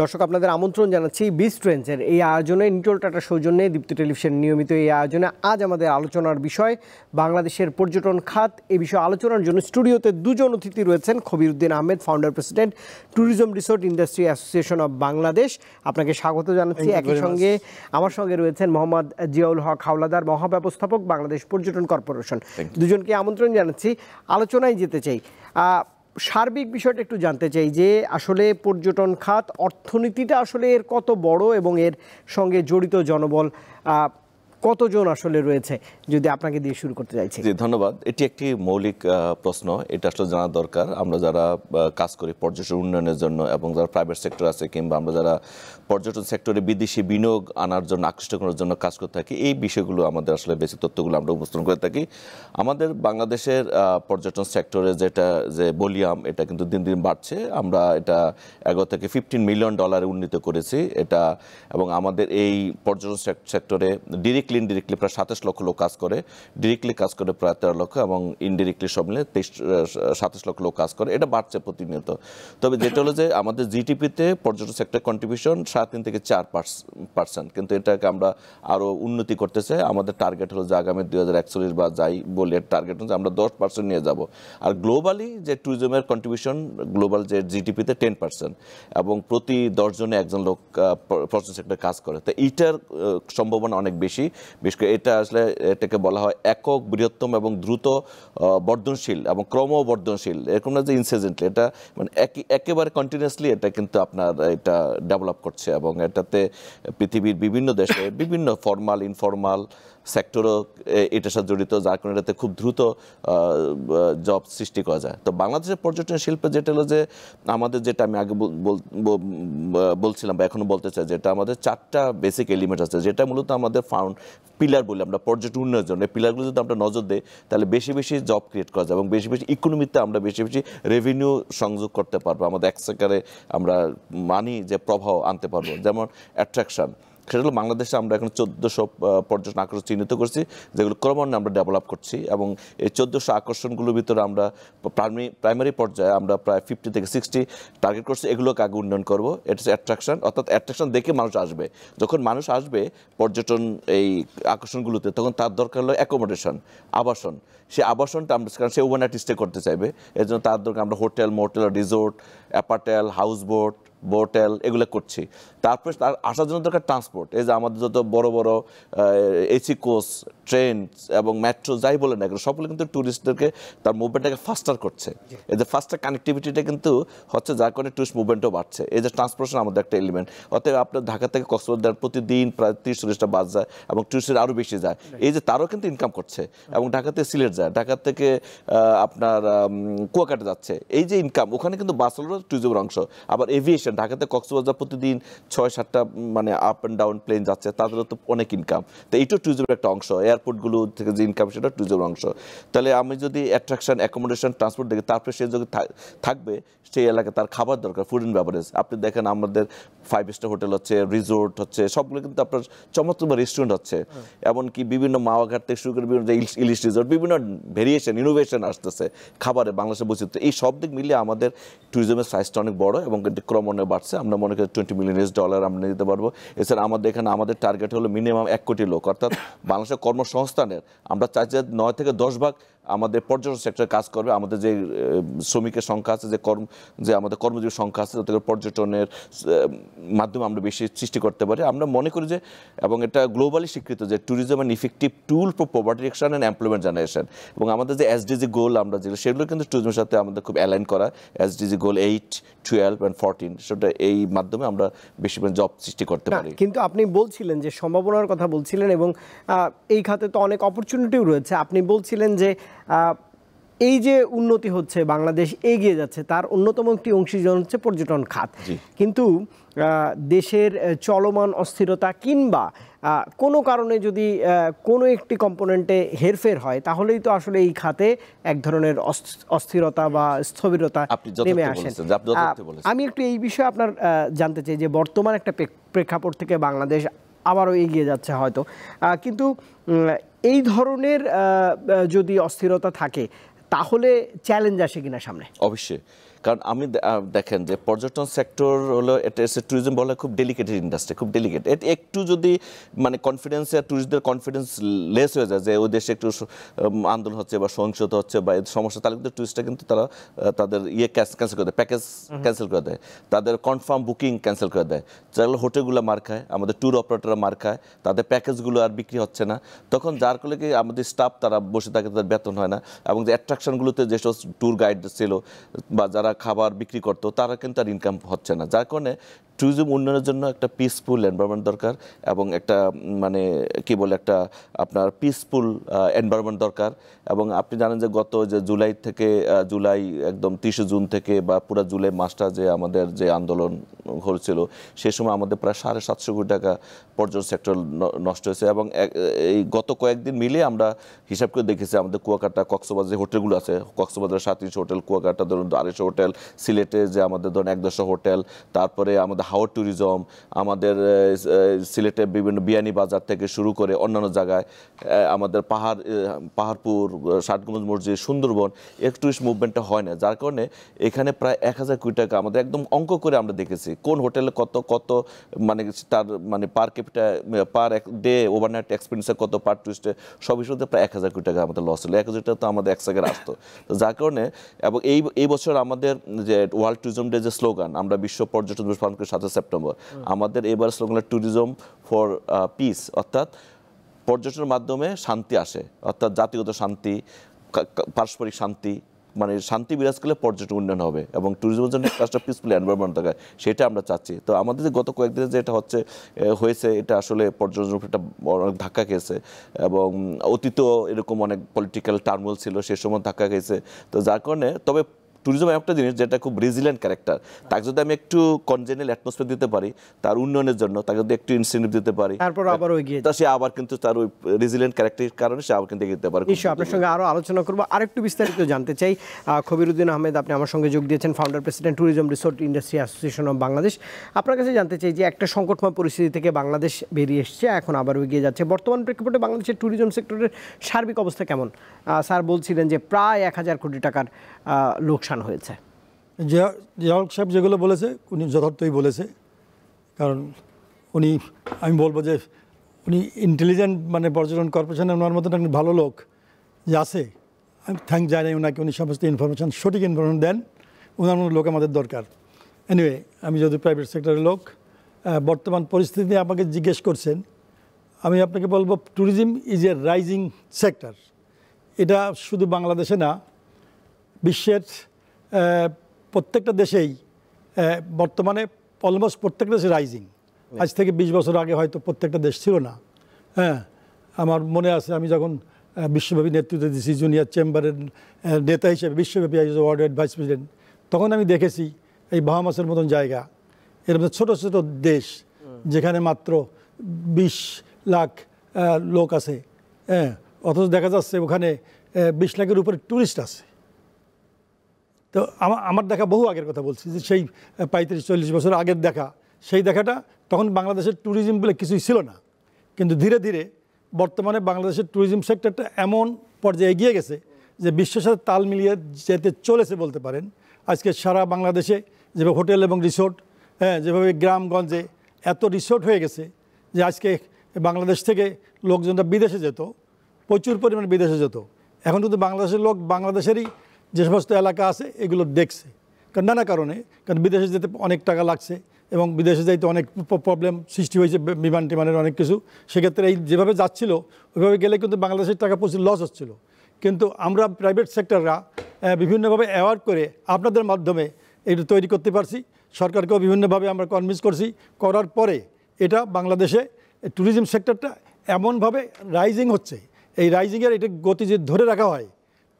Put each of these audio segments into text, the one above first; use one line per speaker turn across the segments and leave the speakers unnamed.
দর্শক আপনাদের আমন্ত্রণ জানাচ্ছি বিচ ট্রেন্ডসের এই আয়োজনে নিটল টাটার সৌজন্যে দীপ্তি টেলিভিশন নিয়মিত এই আয়োজনে আজ আমাদের আলোচনার বিষয় বাংলাদেশের পর্যটন খাত। এই বিষয়ে আলোচনার জন্য স্টুডিওতে দুজন অতিথি রয়েছেন। Khabiruddin Ahmed, founder president, tourism resort industry association of Bangladesh, আপনাকে স্বাগত জানাচ্ছি। একই সঙ্গে আমার সঙ্গে রয়েছেন মোহাম্মদ জিয়াউল হক হাওলাদার, মহাব্যবস্থাপক, বাংলাদেশ পর্যটন কর্পোরেশন। দুজনকে আমন্ত্রণ জানাচ্ছি। আলোচনায় যেতে চাই, সার্বিক বিষয়টা একটু জানতে চাই যে আসলে পর্যটন খাত অর্থনীতিটা আসলে এর কত বড় এবং এর সঙ্গে জড়িত জনবল কতজন আসলে রয়েছে, যদি আপনাকে দিয়ে শুরু করতে চাইছি।
জি, ধন্যবাদ। এটি একটি মৌলিক প্রশ্ন, এটা আসলে জানা দরকার। আমরা যারা কাজ করি পর্যটন উন্নয়নের জন্য এবং যারা প্রাইভেট সেক্টর আছে কিংবা আমরা যারা পর্যটন সেক্টরে বিদেশি বিনিয়োগ আনার জন্য, আকৃষ্ট করার জন্য কাজ করতে থাকি, এই বিষয়গুলো আমাদের আসলে বেসিক তথ্যগুলো আমরা উপস্থাপন করে থাকি। আমাদের বাংলাদেশের পর্যটন সেক্টরে যেটা যে ভলিউম, এটা কিন্তু দিন দিন বাড়ছে। আমরা এটা 11 থেকে $15 মিলিয়ন উন্নীত করেছি এটা। এবং আমাদের এই পর্যটন সেক্টরে ডিরেক্টলি ইনডিরেক্টলি প্রায় 27 লক্ষ লোক কাজ করে, ডিরেক্টলি কাজ করে প্রায় 13 লক্ষ এবং ইনডিরেক্টলি সব মিলে 27 লক্ষ লোক কাজ করে। এটা বাড়ছে প্রতিনিয়ত। তবে যেটা হলো যে আমাদের জিডিপিতে পর্যটন সেক্টর কন্ট্রিবিউশন 3.5 থেকে 4%, কিন্তু এটাকে আমরা আরও উন্নতি করতে চাই। আমাদের টার্গেট হলো যে আগামী 2041 বা যাই বলে টার্গেট হচ্ছে আমরা 10% নিয়ে যাব। আর গ্লোবালি যে ট্যুরিজমের কন্ট্রিবিউশন গ্লোবাল যে জিডিপিতে 10%, এবং প্রতি 10 জনে একজন লোক পর্যটন সেক্টরে কাজ করে। তো এইটার সম্ভাবনা অনেক বেশি। বিশেষ করে এটা আসলে এটাকে বলা হয় একক, বৃহত্তম এবং দ্রুত বর্ধনশীল এবং ক্রমবর্ধনশীল, এরকম না যে ইনসিডেন্টলি। এটা মানে একেবারে কন্টিনিউয়াসলি এটা কিন্তু আপনার এটা ডেভেলপ করছে এবং এটাতে পৃথিবীর বিভিন্ন দেশে বিভিন্ন ফর্মাল ইনফর্মাল সেক্টরও এটার সাথে জড়িত, যার কারণে এটাতে খুব দ্রুত জব সৃষ্টি করা যায়। তো বাংলাদেশের পর্যটন শিল্পে যেটা হলো যে আমাদের, যেটা আমি আগে বলছিলাম বা এখনও বলতে চাই, যেটা আমাদের 4টা বেসিক এলিমেন্ট আছে, যেটা মূলত আমাদের পিলার বলি আমরা পর্যটন উন্নয়নের জন্য। এই পিলারগুলো যদি আমরা নজর দিই তাহলে বেশি বেশি জব ক্রিয়েট করা যায় এবং বেশি বেশি ইকোনমিতে আমরা বেশি বেশি রেভিনিউ সংযোগ করতে পারবো, আমাদের এক সেক্টরে আমরা মানি যে প্রভাব আনতে পারবো। যেমন অ্যাট্রাকশন, সেটা হলো বাংলাদেশে আমরা এখন 1400 পর্যটন আকর্ষণ চিহ্নিত করছি, যেগুলো ক্রমান্বয়ে আমরা ডেভেলপ করছি। এবং এই 1400 আকর্ষণগুলোর ভিতরে আমরা প্রাইমারি পর্যায়ে আমরা প্রায় 50 থেকে 60 টার্গেট করছি, এগুলোকে আগে উন্নয়ন করবো। এটা হচ্ছে অ্যাট্রাকশন, অর্থাৎ অ্যাট্রাকশন দেখে মানুষ আসবে। যখন মানুষ আসবে পর্যটন এই আকর্ষণগুলোতে, তখন তার দরকার হলো অ্যাকোমোডেশন, আবাসন। সেই আবাসনটা আমরা, কারণ সে ওভারনাইট স্টে করতে চাইবে, এর জন্য তার দরকার আমরা hotel, motel, resort, apartel, house boat, boatel এগুলো করছি। তারপরে তার আসার জন্য দরকার ট্রান্সপোর্ট। এই যে আমাদের যত বড় বড় এসি কোচ, ট্রেন এবং মেট্রো যাই বলে না, এগুলো সবগুলো কিন্তু ট্যুরিস্টদেরকে তার মুভমেন্টটাকে ফাস্টার করছে। এই যে ফাস্টার কানেক্টিভিটিটা কিন্তু হচ্ছে, যার কারণে ট্যুরিস্ট মুভমেন্টও বাড়ছে। এই যে ট্রান্সপোর্টেশন আমাদের একটা এলিমেন্ট। অতএব আপনার ঢাকা থেকে কক্সবাজার প্রতিদিন প্রায় 30-40টা বাস যায় এবং ট্যুরিস্টের আরও বেশি যায়। এই যে তারও কিন্তু ইনকাম করছে। এবং ঢাকা থেকে সিলেট যায়, ঢাকা থেকে আপনার কুয়াকাটা যাচ্ছে। এই যে ইনকাম, ওখানে কিন্তু বাস হলো ট্যুরিজমের অংশ। আবার এভিয়েশন, ঢাকা থেকে কক্সবাজার প্রতিদিন 6-7টা মানে আপ অ্যান্ড ডাউন প্লেন যাচ্ছে, তাদেরও তো অনেক ইনকাম। তো এইটাও ট্যুরিজমের একটা অংশ। এয়ারপোর্টগুলো থেকে যে ইনকাম, সেটা ট্যুরিজমের অংশ। তাহলে আমি যদি অ্যাট্রাকশন, অ্যাকোমোডেশন, ট্রান্সপোর্ট দেখি, তারপরে সে যদি থাকবে সেই এলাকায়, তার খাবার দরকার, ফুড অ্যান্ড বেভারেজ। আপনি দেখেন আমাদের 5 স্টার হোটেল হচ্ছে, রিসোর্ট হচ্ছে, সবগুলো কিন্তু আপনার চমৎকার রেস্টুরেন্ট হচ্ছে। এমনকি বিভিন্ন মাওয়াঘাট থেকে শুরু করে বিভিন্ন ইলিশ রিসোর্ট, বিভিন্ন ভেরিয়েশন, ইনোভেশন আসতেছে খাবারে, বাংলাদেশের বৈচিত্র্য। এই সব দিক মিলিয়ে আমাদের ট্যুরিজমের সাইজটা অনেক বড় এবং ক্রমান্বয়ে বাড়ছে। আমরা মনে করি $20 মিলিয়ন আমরা দিতে পারবো। এছাড়া আমাদের এখানে আমাদের টার্গেট হলো মিনিমাম 1 কোটি লোক, অর্থাৎ বাংলাদেশের কর্মসংস্থানের আমরা চাই যে 9 থেকে 10 ভাগ আমাদের পর্যটন সেক্টরে কাজ করবে। আমাদের যে শ্রমিকের সংখ্যা আছে, যে আমাদের কর্মজীবীর সংখ্যা আছে, যাতে পর্যটনের মাধ্যমে আমরা বেশি সৃষ্টি করতে পারি। আমরা মনে করি যে, এবং এটা গ্লোবালি স্বীকৃত, যে tourism an effective tool for poverty reduction and employment generation. এবং আমাদের যে এসডিজি গোল আমরা যেগুলো, সেগুলো কিন্তু ট্যুরিজমের সাথে আমাদের খুব অ্যালাইন করা। এসডিজি গোল 8, 12 এবং 14, সেটা এই মাধ্যমে আমরা বেশি জব সৃষ্টি করতে পারি।
কিন্তু আপনি বলছিলেন যে সম্ভাবনার কথা বলছিলেন, এবং এই খাতে তো অনেক অপরচুনিটিও রয়েছে। আপনি বলছিলেন যে এই যে উন্নতি হচ্ছে, বাংলাদেশ এগিয়ে যাচ্ছে, তার অন্যতম একটি অংশীজন হচ্ছে পর্যটন খাত। কিন্তু দেশের চলমান অস্থিরতা কিংবা কোনো কারণে যদি কোনো একটি কম্পোনেন্টে হেরফের হয়, তাহলেই তো আসলে এই খাতে এক ধরনের অস্থিরতা বা স্থবিরতা নেমে আসে। আমি একটু এই বিষয়ে আপনার জানতে চাই যে বর্তমান একটা প্রেক্ষাপট থেকে বাংলাদেশ আবারও এগিয়ে যাচ্ছে হয়তো, কিন্তু এই ধরনের যদি অস্থিরতা থাকে তাহলে চ্যালেঞ্জ আসে কিনা সামনে?
অবশ্যই, কারণ আমি দেখেন যে পর্যটন সেক্টর হলো এটা ট্যুরিজম বলে খুব ডেলিকেটেড ইন্ডাস্ট্রি, খুব ডেলিকেট। একটু যদি মানে কনফিডেন্স ট্যুরিস্টদের কনফিডেন্স লেস হয়ে যায় যে ওই দেশে একটু আন্দোলন হচ্ছে বা সহিংসতা হচ্ছে বা এই সমস্যা, তাহলে কিন্তু ট্যুরিস্টরা কিন্তু তারা তাদের ক্যান্সেল করে দেয়, প্যাকেজ ক্যান্সেল করে দেয়, তাদের কনফার্ম বুকিং ক্যান্সেল করে দেয়। যারা হোটেলগুলো মার খায়, আমাদের ট্যুর অপারেটররা মার খায়, তাদের প্যাকেজগুলো আর বিক্রি হচ্ছে না। তখন যার ফলে কি আমাদের স্টাফ তারা বসে থাকে, তাদের বেতন হয় না, এবং যে অ্যাট্রাকশনগুলোতে যেসব ট্যুর গাইড ছিল বা যারা খাবার বিক্রি করতো তারা কিন্তু আর ইনকাম হচ্ছে না। যার কারণে ট্যুরিজম উন্নয়নের জন্য একটা পিসফুল এনভায়রনমেন্ট দরকার এবং একটা মানে কি বলে একটা আপনার পিসফুল এনভায়রনমেন্ট দরকার। এবং আপনি জানেন যে গত যে জুলাই থেকে জুলাই একদম 30 জুন থেকে বা পুরো জুলাই মাসটা যে আমাদের যে আন্দোলন হয়েছিল, সে সময় আমাদের প্রায় 750 কোটি টাকা পর্যটন সেক্টর নষ্ট হয়েছে। এবং এই গত কয়েকদিন মিলে আমরা হিসাব করে দেখেছি আমাদের কুয়াকাটা কক্সবাজার যে হোটেলগুলো আছে, কক্সবাজারের 37 হোটেল, কুয়াকাটা ধরুন 250 হোটেল, সিলেটে যে আমাদের ধরুন 110 হোটেল, তারপরে আমাদের হাওড় ট্যুরিজম, আমাদের সিলেটে বিভিন্ন বিয়ানি বাজার থেকে শুরু করে অন্যান্য জায়গায় আমাদের পাহাড়পুর, ষাটগম্বুজ মসজিদ, সুন্দরবন, এর টুরিস্ট মুভমেন্টটা হয় না। যার কারণে এখানে প্রায় 1000 কোটি টাকা আমাদের একদম অঙ্ক করে আমরা দেখেছি কোন হোটেলে কত মানে তার মানে পার capital per day overnight expenditure কত পার টুরিস্টে, সব হিসেবে প্রায় 1000 কোটি টাকা আমাদের লস হলো। 1000 টাকা তো আমাদের এক জায়গায় আসতো। তো যার কারণে এবং এই বছর আমাদের যে ওয়ার্ল্ড ট্যুরিজম ডে যে স্লোগান, আমরা বিশ্ব পর্যটন দিবস পালন করি 7 সেপ্টেম্বর, আমাদের এবার স্লোগান ট্যুরিজম ফর পিস, অর্থাৎ পর্যটনের মাধ্যমে শান্তি আসে, অর্থাৎ জাতিগত শান্তি, পারস্পরিক শান্তি, মানে শান্তি বিরাজ করলে পর্যটন উন্নয়ন হবে এবং ট্যুরিজমের জন্য একটা পিসফুল এনভায়রনমেন্ট দরকার, সেটা আমরা চাচ্ছি। তো আমাদের যে গত কয়েকদিনে যে এটা হয়েছে, এটা আসলে পর্যটনের উপর একটা অনেক ধাক্কা খেয়েছে এবং অতীতেও এরকম অনেক পলিটিক্যাল টার্মোল ছিল, সে সময় ধাক্কা খেয়েছে। তো যার কারণে তবে ট্যুরিজম একটা জিনিস যেটা খুব রেজিলিয়েন্ট ক্যারেক্টার, তাকে যদি আমি একটু কনজেনিয়াল অ্যাটমসফিয়ার দিতে পারি তার উন্নয়নের জন্য, তাকে যদি একটু ইনসেন্টিভ দিতে পারি,
তারপর আবার এগিয়ে
তা সে আবার কিন্তু তার ওই রেজিলিয়েন্ট ক্যারেক্টারের কারণে সে আবার কিন্তু এগিয়ে যেতে পারে।
নিশ্চয়ই আপনার সঙ্গে আরও আলোচনা করবো। আরেকটু বিস্তারিত জানতে চাই। খবিরুদ্দিন আহমেদ, আপনি আমার সঙ্গে যোগ দিয়েছেন, founder president tourism resort industry association of Bangladesh. আপনার কাছে জানতে চাই যে একটা সংকটময় পরিস্থিতি থেকে বাংলাদেশ বেরিয়ে এসছে, এখন আবারও এগিয়ে যাচ্ছে। বর্তমান প্রেক্ষাপটে বাংলাদেশের ট্যুরিজম সেক্টরের সার্বিক অবস্থা কেমন? স্যার বলছিলেন যে প্রায় 1000 কোটি টাকার লোকসান হয়েছে।
জিয়াউল সাহেব যেগুলো বলেছে উনি যথার্থই বলেছে, কারণ আমি বলবো যে উনি ইন্টেলিজেন্ট, মানে পর্যটন কর্পোরেশনের ওনার মতন একজন ভালো লোক যে আছে, আমি থ্যাংক জানাই ওনাকে, উনি সমস্ত ইনফরমেশান সঠিক ইনফরমেশন দেন। ওনার মতো লোক আমাদের দরকার। এনিওয়ে, আমি যদি প্রাইভেট সেক্টরের লোক, বর্তমান পরিস্থিতি নিয়ে আমাকে জিজ্ঞেস করছেন, আমি আপনাকে বলবো tourism is a rising sector. এটা শুধু বাংলাদেশে না, বিশ্বের প্রত্যেকটা দেশেই বর্তমানে অলমোস্ট প্রত্যেকটা দেশে রাইজিং। আজ থেকে 20 বছর আগে হয়তো প্রত্যেকটা দেশ ছিল না। হ্যাঁ, আমার মনে আছে আমি যখন বিশ্বব্যাপী নেতৃত্ব দিয়েছি জুনিয়র চেম্বারের নেতা হিসেবে, বিশ্বব্যাপী ওয়ার্ল্ড ভাইস প্রেসিডেন্ট, তখন আমি দেখেছি এই বাহামাসের মতন জায়গা, এর মধ্যে ছোটো ছোটো দেশ যেখানে মাত্র 20 লাখ লোক আছে, হ্যাঁ, অথচ দেখা যাচ্ছে ওখানে 20 লাখের উপরে ট্যুরিস্ট আছে। তো আমার দেখা বহু আগের কথা বলছি, যে সেই 35-40 বছর আগের দেখা, সেই দেখাটা তখন বাংলাদেশের ট্যুরিজম বলে কিছুই ছিল না। কিন্তু ধীরে ধীরে বর্তমানে বাংলাদেশের ট্যুরিজম সেক্টরটা এমন পর্যায়ে এগিয়ে গেছে যে বিশ্বের সাথে তাল মিলিয়ে যেতে চলেছে বলতে পারেন। আজকে সারা বাংলাদেশে যেভাবে হোটেল এবং রিসোর্ট, হ্যাঁ, যেভাবে গ্রামগঞ্জে এত রিসোর্ট হয়ে গেছে যে আজকে বাংলাদেশ থেকে লোকজনরা বিদেশে যেত, প্রচুর পরিমাণে বিদেশে যেত। এখন কিন্তু বাংলাদেশের লোক বাংলাদেশেরই যে সমস্ত এলাকা আছে এগুলো দেখছে, কারণ নানা কারণে, কারণ বিদেশে যেতে অনেক টাকা লাগছে এবং বিদেশে যাইতে অনেক প্রবলেম সৃষ্টি হয়েছে, বিমান টিমানের অনেক কিছু। সেক্ষেত্রে এই যেভাবে যাচ্ছিল ওইভাবে গেলে কিন্তু বাংলাদেশের টাকা প্রচুর লস হচ্ছিল। কিন্তু আমরা প্রাইভেট সেক্টররা বিভিন্নভাবে অ্যাওয়ার্ড করে আপনাদের মাধ্যমে এটা তৈরি করতে পারছি, সরকারকেও বিভিন্নভাবে আমরা কনভিন্স করছি, করার পরে এটা বাংলাদেশে ট্যুরিজম সেক্টরটা এমনভাবে রাইজিং হচ্ছে, এই রাইজিংয়ের এটা গতি যদি ধরে রাখা হয়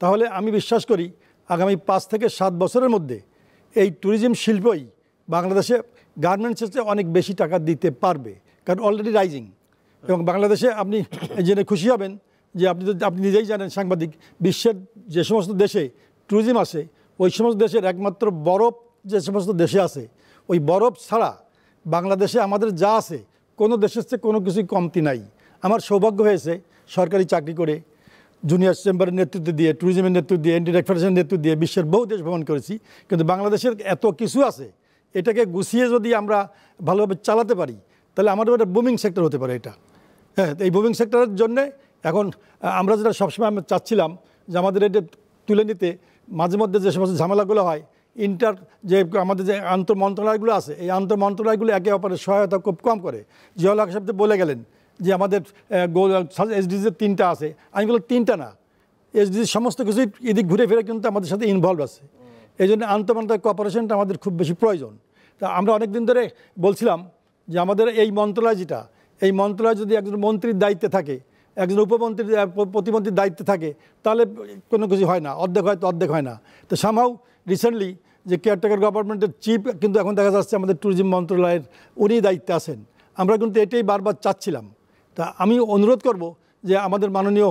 তাহলে আমি বিশ্বাস করি আগামী 5 থেকে 7 বছরের মধ্যে এই ট্যুরিজম শিল্পই বাংলাদেশে গার্মেন্টসের চেয়ে অনেক বেশি টাকা দিতে পারবে, কারণ অলরেডি রাইজিং। এবং বাংলাদেশে আপনি জেনে খুশি হবেন যে আপনি নিজেই জানেন সাংবাদিক, বিশ্বের যে সমস্ত দেশে ট্যুরিজম আছে ওই সমস্ত দেশের একমাত্র বরফ যে সমস্ত দেশে আছে, ওই বরফ ছাড়া বাংলাদেশে আমাদের যা আছে কোনো দেশের চেয়ে কোনো কিছুই কমতি নাই। আমার সৌভাগ্য হয়েছে সরকারি চাকরি করে জুনিয়র চেম্বারের নেতৃত্ব দিয়ে, ট্যুরিজমের নেতৃত্ব দিয়ে, ইন্ডিয়ান ফেডারেশনের নেতৃত্ব দিয়ে বিশ্বের বহু দেশ ভ্রমণ করেছি। কিন্তু বাংলাদেশের এত কিছু আছে, এটাকে গুছিয়ে যদি আমরা ভালোভাবে চালাতে পারি তাহলে আমাদের একটা বুমিং সেক্টর হতে পারে এটা। হ্যাঁ, এই বুমিং সেক্টরের জন্যে এখন আমরা যেটা সবসময় আমরা চাচ্ছিলাম যে আমাদের এটা তুলে নিতে মাঝে মধ্যে যে সমস্ত ঝামেলাগুলো হয়, যে আমাদের যে আন্তঃ মন্ত্রণালয়গুলো আছে, এই আন্তঃ মন্ত্রণালয়গুলো একে অপরের সহায়তা খুব কম করে। জিয়াউল হক সাহেব বলে গেলেন যে আমাদের এসডিজির 3টা আছে, আমি বললাম 3টা না, এসডিজির সমস্ত কিছুই এদিক ঘুরে ফিরে কিন্তু আমাদের সাথে ইনভলভ আছে। এই জন্য আন্তঃমন্ত্রণালয় কোঅপারেশনটা আমাদের খুব বেশি প্রয়োজন। তা আমরা অনেক দিন ধরে বলছিলাম যে আমাদের এই মন্ত্রণালয় যেটা, এই মন্ত্রণালয় যদি একজন মন্ত্রীর দায়িত্বে থাকে, একজন উপমন্ত্রীর প্রতিমন্ত্রীর দায়িত্বে থাকে, তাহলে কোনো কিছু হয় না, অর্ধেক হয় তো অর্ধেক হয় না। তো সামহাউ রিসেন্টলি যে কেয়ারটেকার গভর্নমেন্টের চিফ কিন্তু এখন দেখা যাচ্ছে আমাদের ট্যুরিজম মন্ত্রণালয়ের উনি দায়িত্বে আছেন। আমরা কিন্তু এটাই বারবার চাচ্ছিলাম। তা আমি অনুরোধ করব যে আমাদের মাননীয়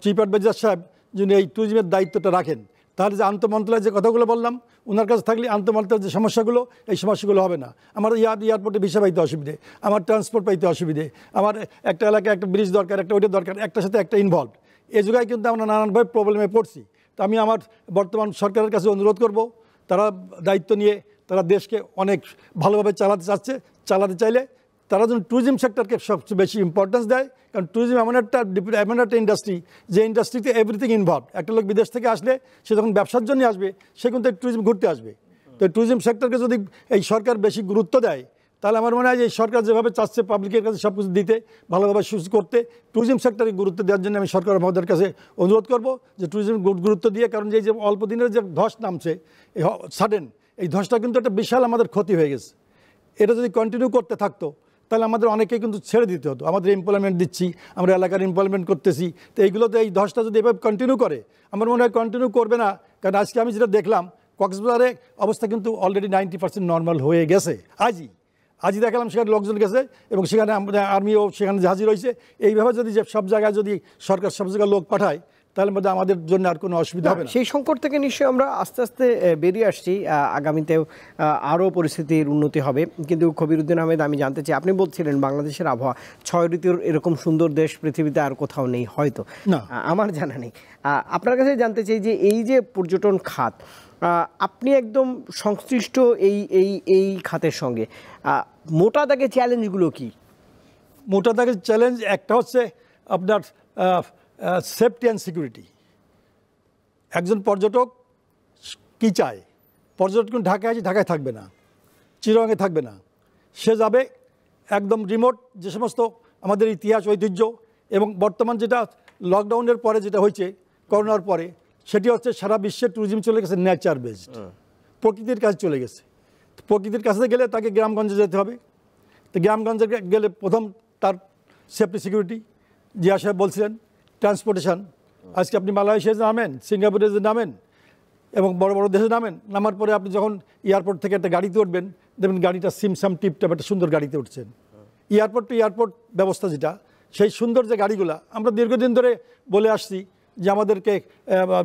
চিফ অ্যাডভাইজার সাহেব যিনি এই ট্যুরিজমের দায়িত্বটা রাখেন, তাহলে যে আন্তঃমন্ত্রণালয় যে কথাগুলো বললাম ওনার কাছে থাকলে আন্তঃমন্ত্রণালয়ের যে সমস্যাগুলো, এই সমস্যাগুলো হবে না। আমার এয়ারপোর্টে ভিসা পাইতে অসুবিধে, আমার ট্রান্সপোর্ট পাইতে অসুবিধে, আমার একটা এলাকায় একটা ব্রিজ দরকার, একটা ওইটা দরকার, একটার সাথে একটা ইনভলভ, এই জায়গায় কিন্তু আমরা নানানভাবে প্রবলেমে পড়ছি। তো আমি আমার বর্তমান সরকারের কাছে অনুরোধ করব, তারা দায়িত্ব নিয়ে তারা দেশকে অনেক ভালোভাবে চালাতে চাচ্ছে, চালাতে চাইলে তারা যেন ট্যুরিজম সেক্টরকে সবচেয়ে বেশি ইম্পর্টেন্স দেয়। কারণ ট্যুরিজম এমন একটা ইন্ডাস্ট্রি, যে ইন্ডাস্ট্রিতে এভরিথিং ইনভলভ। একটা লোক বিদেশ থেকে আসলে সে যখন ব্যবসার জন্য আসবে, সে কিন্তু ট্যুরিজম ঘুরতে আসবে। তো ট্যুরিজম সেক্টরকে যদি এই সরকার বেশি গুরুত্ব দেয়, তাহলে আমার মনে হয় যে এই সরকার যেভাবে চাচ্ছে পাবলিকের কাছে সব কিছু দিতে, ভালোভাবে করতে, ট্যুরিজম সেক্টরকে গুরুত্ব দেওয়ার জন্য আমি সরকার মহোদয়ের কাছে অনুরোধ করব যে ট্যুরিজম গুরুত্ব দিয়ে, কারণ এই যে অল্প দিনের যে ধস নামছে সাডেন, এই ধসটা কিন্তু একটা বিশাল আমাদের ক্ষতি হয়ে গেছে। এটা যদি কন্টিনিউ করতে থাকতো তাহলে আমাদের অনেকে কিন্তু ছেড়ে দিতে হতো। আমাদের এমপ্লয়মেন্ট দিচ্ছি, আমরা এলাকার এমপ্লয়মেন্ট করতেছি, তো এইগুলোতে এই ধসটা যদি এভাবে কন্টিনিউ করে, আমার মনে হয় কন্টিনিউ করবে না। কারণ আজকে আমি যেটা দেখলাম, কক্সবাজারে অবস্থা কিন্তু অলরেডি 90% নর্মাল হয়ে গেছে। আজই দেখালাম সেখানে লোকজন গেছে এবং সেখানে আর্মিও সেখানে জাহাজই রয়েছে। এইভাবে যদি যে সব জায়গায় যদি সরকার সব জায়গায় লোক পাঠায়, তাহলে মধ্যে আমাদের জন্য আর কোনো অসুবিধা হবে না।
সেই সংকট থেকে নিশ্চয়ই আমরা আস্তে আস্তে বেরিয়ে আসছি, আগামীতেও আরও পরিস্থিতির উন্নতি হবে। কিন্তু কবিরউদ্দিন আহমেদ, আমি জানতে চাই, আপনি বলছিলেন বাংলাদেশের আবহাওয়া 6 ঋতুর এরকম সুন্দর দেশ পৃথিবীতে আর কোথাও নেই, হয়তো
না,
আমার জানা নেই। আপনার কাছে জানতে চাই যে এই যে পর্যটন খাত, আপনি একদম সংশ্লিষ্ট এই খাতের সঙ্গে, মোটা দাগে চ্যালেঞ্জগুলো কি?
মোটা দাগের চ্যালেঞ্জ একটা হচ্ছে আপনার সেফটি অ্যান্ড সিকিউরিটি। একজন পর্যটক কী চায়? পর্যটক ঢাকায় আছে, ঢাকায় থাকবে না, চিরঙে থাকবে না, সে যাবে একদম রিমোট যে সমস্ত আমাদের ইতিহাস ঐতিহ্য, এবং বর্তমান যেটা লকডাউনের পরে যেটা হয়েছে, করোনার পরে, সেটি হচ্ছে সারা বিশ্বের ট্যুরিজম চলে গেছে নেচার বেসড, প্রকৃতির কাছে চলে গেছে। প্রকৃতির কাছে গেলে তাকে গ্রামগঞ্জে যেতে হবে। তো গ্রামগঞ্জে গেলে প্রথম তার সেফটি সিকিউরিটি, জিয়া সাহেব বলছিলেন, ট্রান্সপোর্টেশন। আজকে আপনি মালয়েশিয়াতে নামেন, সিঙ্গাপুরে নামেন এবং বড় বড় দেশে নামার পরে আপনি যখন এয়ারপোর্ট থেকে একটা গাড়িতে উঠবেন, দেখবেন গাড়িটা সিমসাম টিপটাপ একটা সুন্দর গাড়িতে উঠছেন। এয়ারপোর্ট টু এয়ারপোর্ট ব্যবস্থা যেটা, সেই সুন্দর যে গাড়িগুলো আমরা দীর্ঘদিন ধরে বলে আসছি যে আমাদেরকে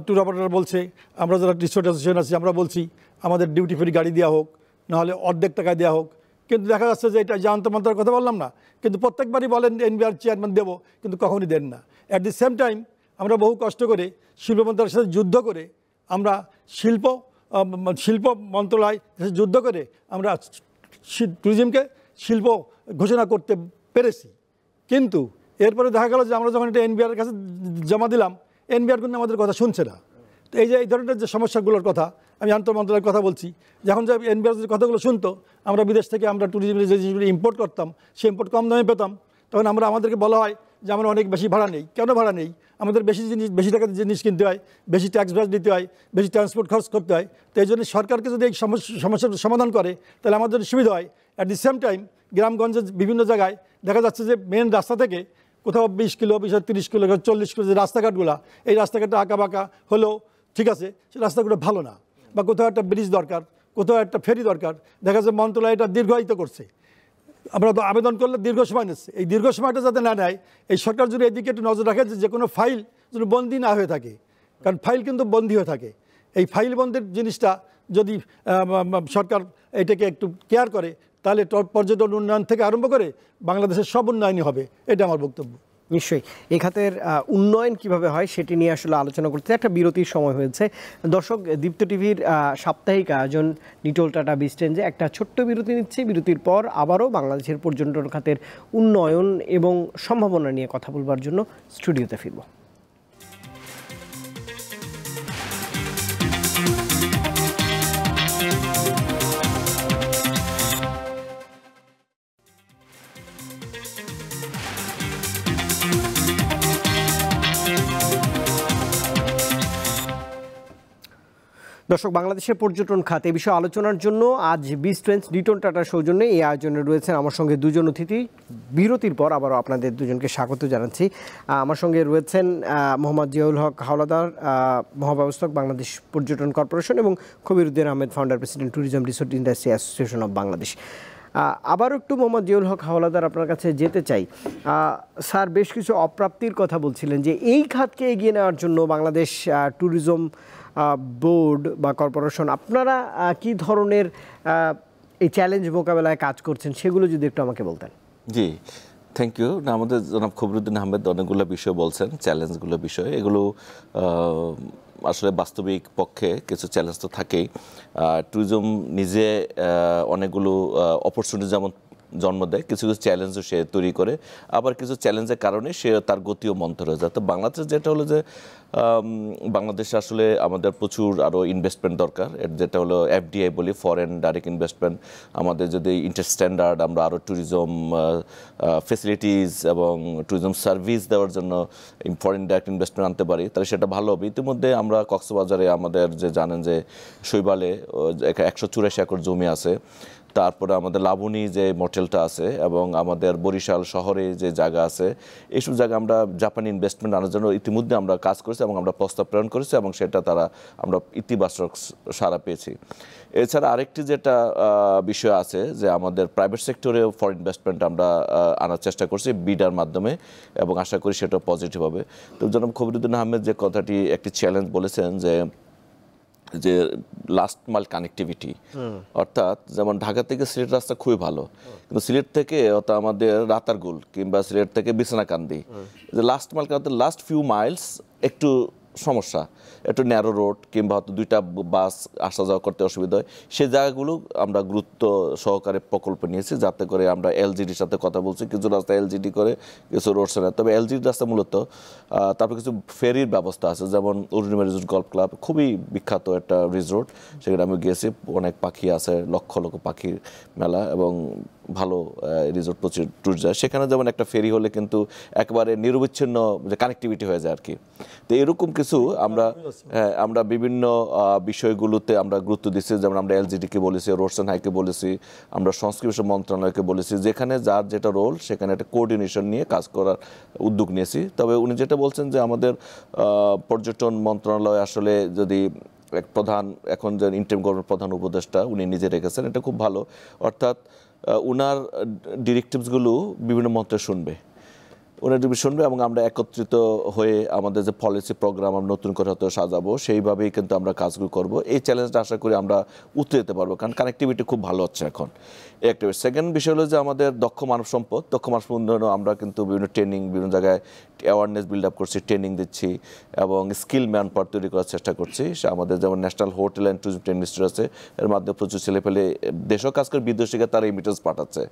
ট্যুর অপারেটর বলছে, আমরা যারা রিসোর্ট অ্যাসোসিয়েশন আছি আমরা বলছি আমাদের ডিউটি ফ্রি গাড়ি দেওয়া হোক, নাহলে অর্ধেক টাকায় দেওয়া হোক। কিন্তু দেখা যাচ্ছে যে এটা যে আন্তঃমন্ত্রণালয়ের কথা বললাম না, কিন্তু প্রত্যেকবারই বলেন এনবিআর চেয়ারম্যান দেবো, কিন্তু কখনই দেন না। অ্যাট দি সেম টাইম আমরা বহু কষ্ট করে শিল্প মন্ত্রণালয়ের সাথে যুদ্ধ করে আমরা শিল্প মন্ত্রণালয় যুদ্ধ করে আমরা ট্যুরিজমকে শিল্প ঘোষণা করতে পেরেছি। কিন্তু এরপরে দেখা গেল যে আমরা যখন এটা এনবিআর কাছে জমা দিলাম, এনবিআর কিন্তু আমাদের কথা শুনছে না। তো এই যে এই ধরনের যে সমস্যাগুলোর কথা, আমি আন্তঃমন্ত্রণালয়ের কথা বলছি, যখন যে এনবিআর যে কথাগুলো শুনতো, আমরা বিদেশ থেকে আমরা ট্যুরিজমের যে জিনিসগুলো ইম্পোর্ট করতাম, সেই ইম্পোর্ট কম দামে পেতাম, তখন আমাদেরকে বলা হয় যে আমরা অনেক বেশি ভাড়া নেই। কেন ভাড়া নেই? আমাদের বেশি টাকাতে জিনিস কিনতে হয়, বেশি ট্যাক্স ভ্যাট দিতে হয়, বেশি ট্রান্সপোর্ট খরচ করতে হয়। তো এই জন্য সরকারকে যদি এই সমস্যার সমাধান করে, তাহলে আমাদের সুবিধা হয়। অ্যাট দি সেম টাইম গ্রামগঞ্জের বিভিন্ন জায়গায় দেখা যাচ্ছে যে মেন রাস্তা থেকে কোথাও 20 কিলো, 30 কিলো, 40 কিলো যে রাস্তাঘাটগুলো, এই রাস্তাঘাটটা আঁকা বাঁকা হলেও ঠিক আছে, সেই রাস্তাগুলো ভালো না। বা কোথাও একটা ব্রিজ দরকার, কোথাও একটা ফেরি দরকার, দেখা যাচ্ছে মন্ত্রণালয় এটা দীর্ঘায়িত করছে। আমরা তো আবেদন করলে দীর্ঘ সময় নিচ্ছে, এই দীর্ঘ সময়টা যাতে না নেয়, এই সরকার যদি এদিকে একটু নজর রাখে যে কোনো ফাইল যেন বন্দি না হয়ে থাকে, কারণ ফাইল কিন্তু বন্দি হয়ে থাকে। এই ফাইল বন্দির জিনিসটা যদি সরকার এটাকে একটু কেয়ার করে, তাহলে পর্যটন উন্নয়ন থেকে আরম্ভ করে বাংলাদেশের সব উন্নয়নই হবে, এটা আমার বক্তব্য।
নিশ্চয়ই এই খাতের উন্নয়ন কিভাবে হয় সেটি নিয়ে আসলে আলোচনা করতে একটা বিরতির সময় হয়েছে। দর্শক, দীপ্ত টিভির সাপ্তাহিক আয়োজন নিটোল টাটা বিস্টেঞ্জে একটা ছোট্ট বিরতি নিচ্ছে। বিরতির পর আবারও বাংলাদেশের পর্যটন খাতের উন্নয়ন এবং সম্ভাবনা নিয়ে কথা বলবার জন্য স্টুডিওতে ফিরব। দর্শক, বাংলাদেশের পর্যটন খাত এ বিষয়ে আলোচনার জন্য আজ বিস্ট্রেঞ্জ নিটোল টাটার সৌজন্যে এই আয়োজনে রয়েছেন আমার সঙ্গে দুজন অতিথি। বিরতির পর আবারও আপনাদের দুজনকে স্বাগত জানাচ্ছি। আমার সঙ্গে রয়েছেন মোহাম্মদ জিয়াউল হক হাওলাদার, মহাব্যবস্থাপক বাংলাদেশ পর্যটন কর্পোরেশন, এবং Khabiruddin Ahmed, founder president tourism resort industry association of Bangladesh. আবারও একটু মোহাম্মদ জিয়াউল হক হাওলাদার আপনার কাছে যেতে চাই। স্যার বেশ কিছু অপ্রাপ্তির কথা বলছিলেন যে এই খাতকে এগিয়ে নেওয়ার জন্য বাংলাদেশ ট্যুরিজম বোর্ড বা কর্পোরেশন আপনারা কি ধরনের এই চ্যালেঞ্জ মোকাবেলায় কাজ করছেন সেগুলো যদি একটু আমাকে বলতেন।
জি, থ্যাংক ইউ। না, আমাদের জনাব খবিরউদ্দিন আহমেদ অনেকগুলো বিষয় বলছেন, চ্যালেঞ্জগুলো বিষয়, এগুলো আসলে বাস্তবিক পক্ষে কিছু চ্যালেঞ্জ তো থাকেই। ট্যুরিজম নিজে অনেকগুলো অপরচুনিটি যেমন জন্ম দেয়, কিছু কিছু চ্যালেঞ্জও সে তৈরি করে, আবার কিছু চ্যালেঞ্জের কারণে সে তার গতিও মন্থর হয়ে যায়। তো বাংলাদেশ যেটা হলো যে বাংলাদেশে আসলে আমাদের প্রচুর আরও ইনভেস্টমেন্ট দরকার, যেটা হলো এফডিআই বলি, ফরেন ডাইরেক্ট ইনভেস্টমেন্ট। আমাদের যদি স্ট্যান্ডার্ড আমরা আরও ট্যুরিজম ফেসিলিটিস এবং ট্যুরিজম সার্ভিস দেওয়ার জন্য ফরেন ডাইরেক্ট ইনভেস্টমেন্ট আনতে পারি, তাহলে সেটা ভালো হবে। ইতিমধ্যে আমরা কক্সবাজারে আমাদের যে জানেন যে শৈবালে 184 একর জমি আছে, তারপরে আমাদের লাবণী যে মোটেলটা আছে, এবং আমাদের বরিশাল শহরে যে জায়গা আছে, এইসব জায়গা আমরা জাপানি ইনভেস্টমেন্ট আনার জন্য ইতিমধ্যে আমরা কাজ করেছি এবং আমরা প্রস্তাব প্রেরণ করেছি, এবং সেটা আমরা ইতিবাচক সাড়া পেয়েছি। এছাড়া আরেকটি যেটা বিষয় আছে যে আমাদের প্রাইভেট সেক্টরেও ফরেন ইনভেস্টমেন্ট আমরা আনার চেষ্টা করছি বিডার মাধ্যমে, এবং আশা করি সেটা পজিটিভ হবে। তো জনাব খবিরউদ্দিন আহমেদ যে কথাটি একটি চ্যালেঞ্জ বলেছেন যে লাস্ট মাইল কানেক্টিভিটি, অর্থাৎ যেমন ঢাকা থেকে সিলেট রাস্তা খুবই ভালো, কিন্তু সিলেট থেকে অর্থাৎ আমাদের রাতারগুল কিংবা সিলেট থেকে বিছনাকান্দি, যে last mile, last few Miles একটু সমস্যা, একটু ন্যারো রোড কিংবা হয়তো দুইটা বাস আসা যাওয়া করতে অসুবিধা হয়। সেই জায়গাগুলো আমরা গুরুত্ব সহকারে প্রকল্প নিয়েছি, যাতে করে আমরা এলজিডির সাথে কথা বলছি, কিছু রাস্তা এলজিডি করে, কিছু রোডস না। তবে এলজিডি রাস্তা মূলত, তারপর কিছু ফেরির ব্যবস্থা আছে, যেমন অরুণিমা রিসোর্ট গল্ফ ক্লাব খুবই বিখ্যাত একটা রিসোর্ট, সেখানে আমি গিয়েছি, অনেক পাখি আছে, লক্ষ লক্ষ পাখির মেলা, এবং ভালো রিসোর্ট, প্রচুর ট্যুর যায় সেখানে। যেমন একটা ফেরি হলে কিন্তু একেবারে নিরবিচ্ছিন্ন যে কানেক্টিভিটি হয়ে যায় আর কি। তো এরকম কিছু আমরা বিভিন্ন বিষয়গুলোতে আমরা গুরুত্ব দিচ্ছি, যেমন আমরা এলজিডিকে বলেছি, রোডস অ্যান্ড হাইকে বলেছি, আমরা সংস্কৃতি মন্ত্রণালয়কে বলেছি, যেখানে যার যেটা রোল সেখানে একটা কোঅর্ডিনেশন নিয়ে কাজ করার উদ্যোগ নিয়েছি। তবে উনি যেটা বলছেন যে আমাদের পর্যটন মন্ত্রণালয় আসলে যদি প্রধান, এখন যে ইন্টারিম গভর্নমেন্ট প্রধান উপদেষ্টা উনি নিজে রেখেছেন, এটা খুব ভালো। অর্থাৎ উনার ডিরেক্টিভসগুলো বিভিন্ন মন্ত্রে শুনবে, এবং আমরা একত্রিত হয়ে আমাদের যে পলিসি প্রোগ্রাম আমরা নতুন করে হয়তো সাজাবো, সেইভাবেই কিন্তু আমরা কাজগুলো করব। এই চ্যালেঞ্জটা আশা করি আমরা উতরে যেতে পারবো, কারণ কানেক্টিভিটি খুব ভালো হচ্ছে এখন। একটা সেকেন্ড বিষয় হলো যে আমাদের দক্ষ মানব সম্পদ উন্নয়নও আমরা কিন্তু বিভিন্ন ট্রেনিং, বিভিন্ন জায়গায় অ্যাওয়ারনেস বিল্ড আপ করছি, ট্রেনিং দিচ্ছি, এবং স্কিল ম্যান পাওয়ার তৈরি করার চেষ্টা করছি। আমাদের যেমন national hotel and tourism training institute আছে, এর মাধ্যমে প্রচুর ছেলে পেলে দেশও কাজ করে, বিদেশিকে তারা রেমিটেন্স পাঠাচ্ছে,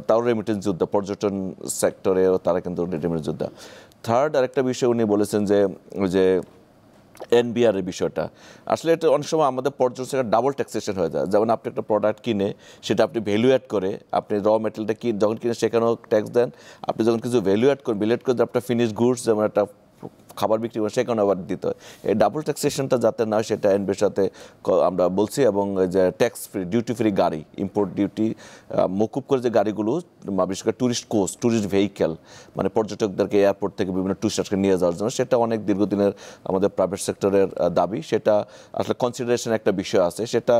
তারও রেমিটেন্স যোদ্ধা, পর্যটন সেক্টরেও তারা কিন্তু রেমিটেন্স যোদ্ধা। থার্ড আরেকটা বিষয় উনি বলেছেন যে এনবিআর এর বিষয়টা, আসলে এটা অনেক সময় আমাদের পর্যটন ডাবল ট্যাক্সেশন হয়ে যায়। যেমন আপনি একটা প্রোডাক্ট কিনে সেটা আপনি ভ্যালু অ্যাড করে, আপনি র মেটেরিয়ালটা যখন কিনে সেখানেও ট্যাক্স দেন, আপনি যখন কিছু ভ্যালু অ্যাড করেন, আপনার ফিনিশ গুডস, যেমন একটা খাবার বিক্রি করে সেখানে আবার দিতে হয়। এই ডাবল ট্যাক্সেশনটা যাতে না হয় সেটা এনবিআর সাথে আমরা বলছি, এবং যে ট্যাক্স ফ্রি, ডিউটি ফ্রি গাড়ি, ইম্পোর্ট ডিউটি মকুব করে যে গাড়িগুলো, বিশেষ করে ট্যুরিস্ট ভেহিক্যাল, মানে পর্যটকদেরকে এয়ারপোর্ট থেকে বিভিন্ন টুরিস্টকে নিয়ে যাওয়ার জন্য, সেটা অনেক দীর্ঘদিনের আমাদের প্রাইভেট সেক্টরের দাবি। সেটা আসলে কনসিডারেশন একটা বিষয় আছে, সেটা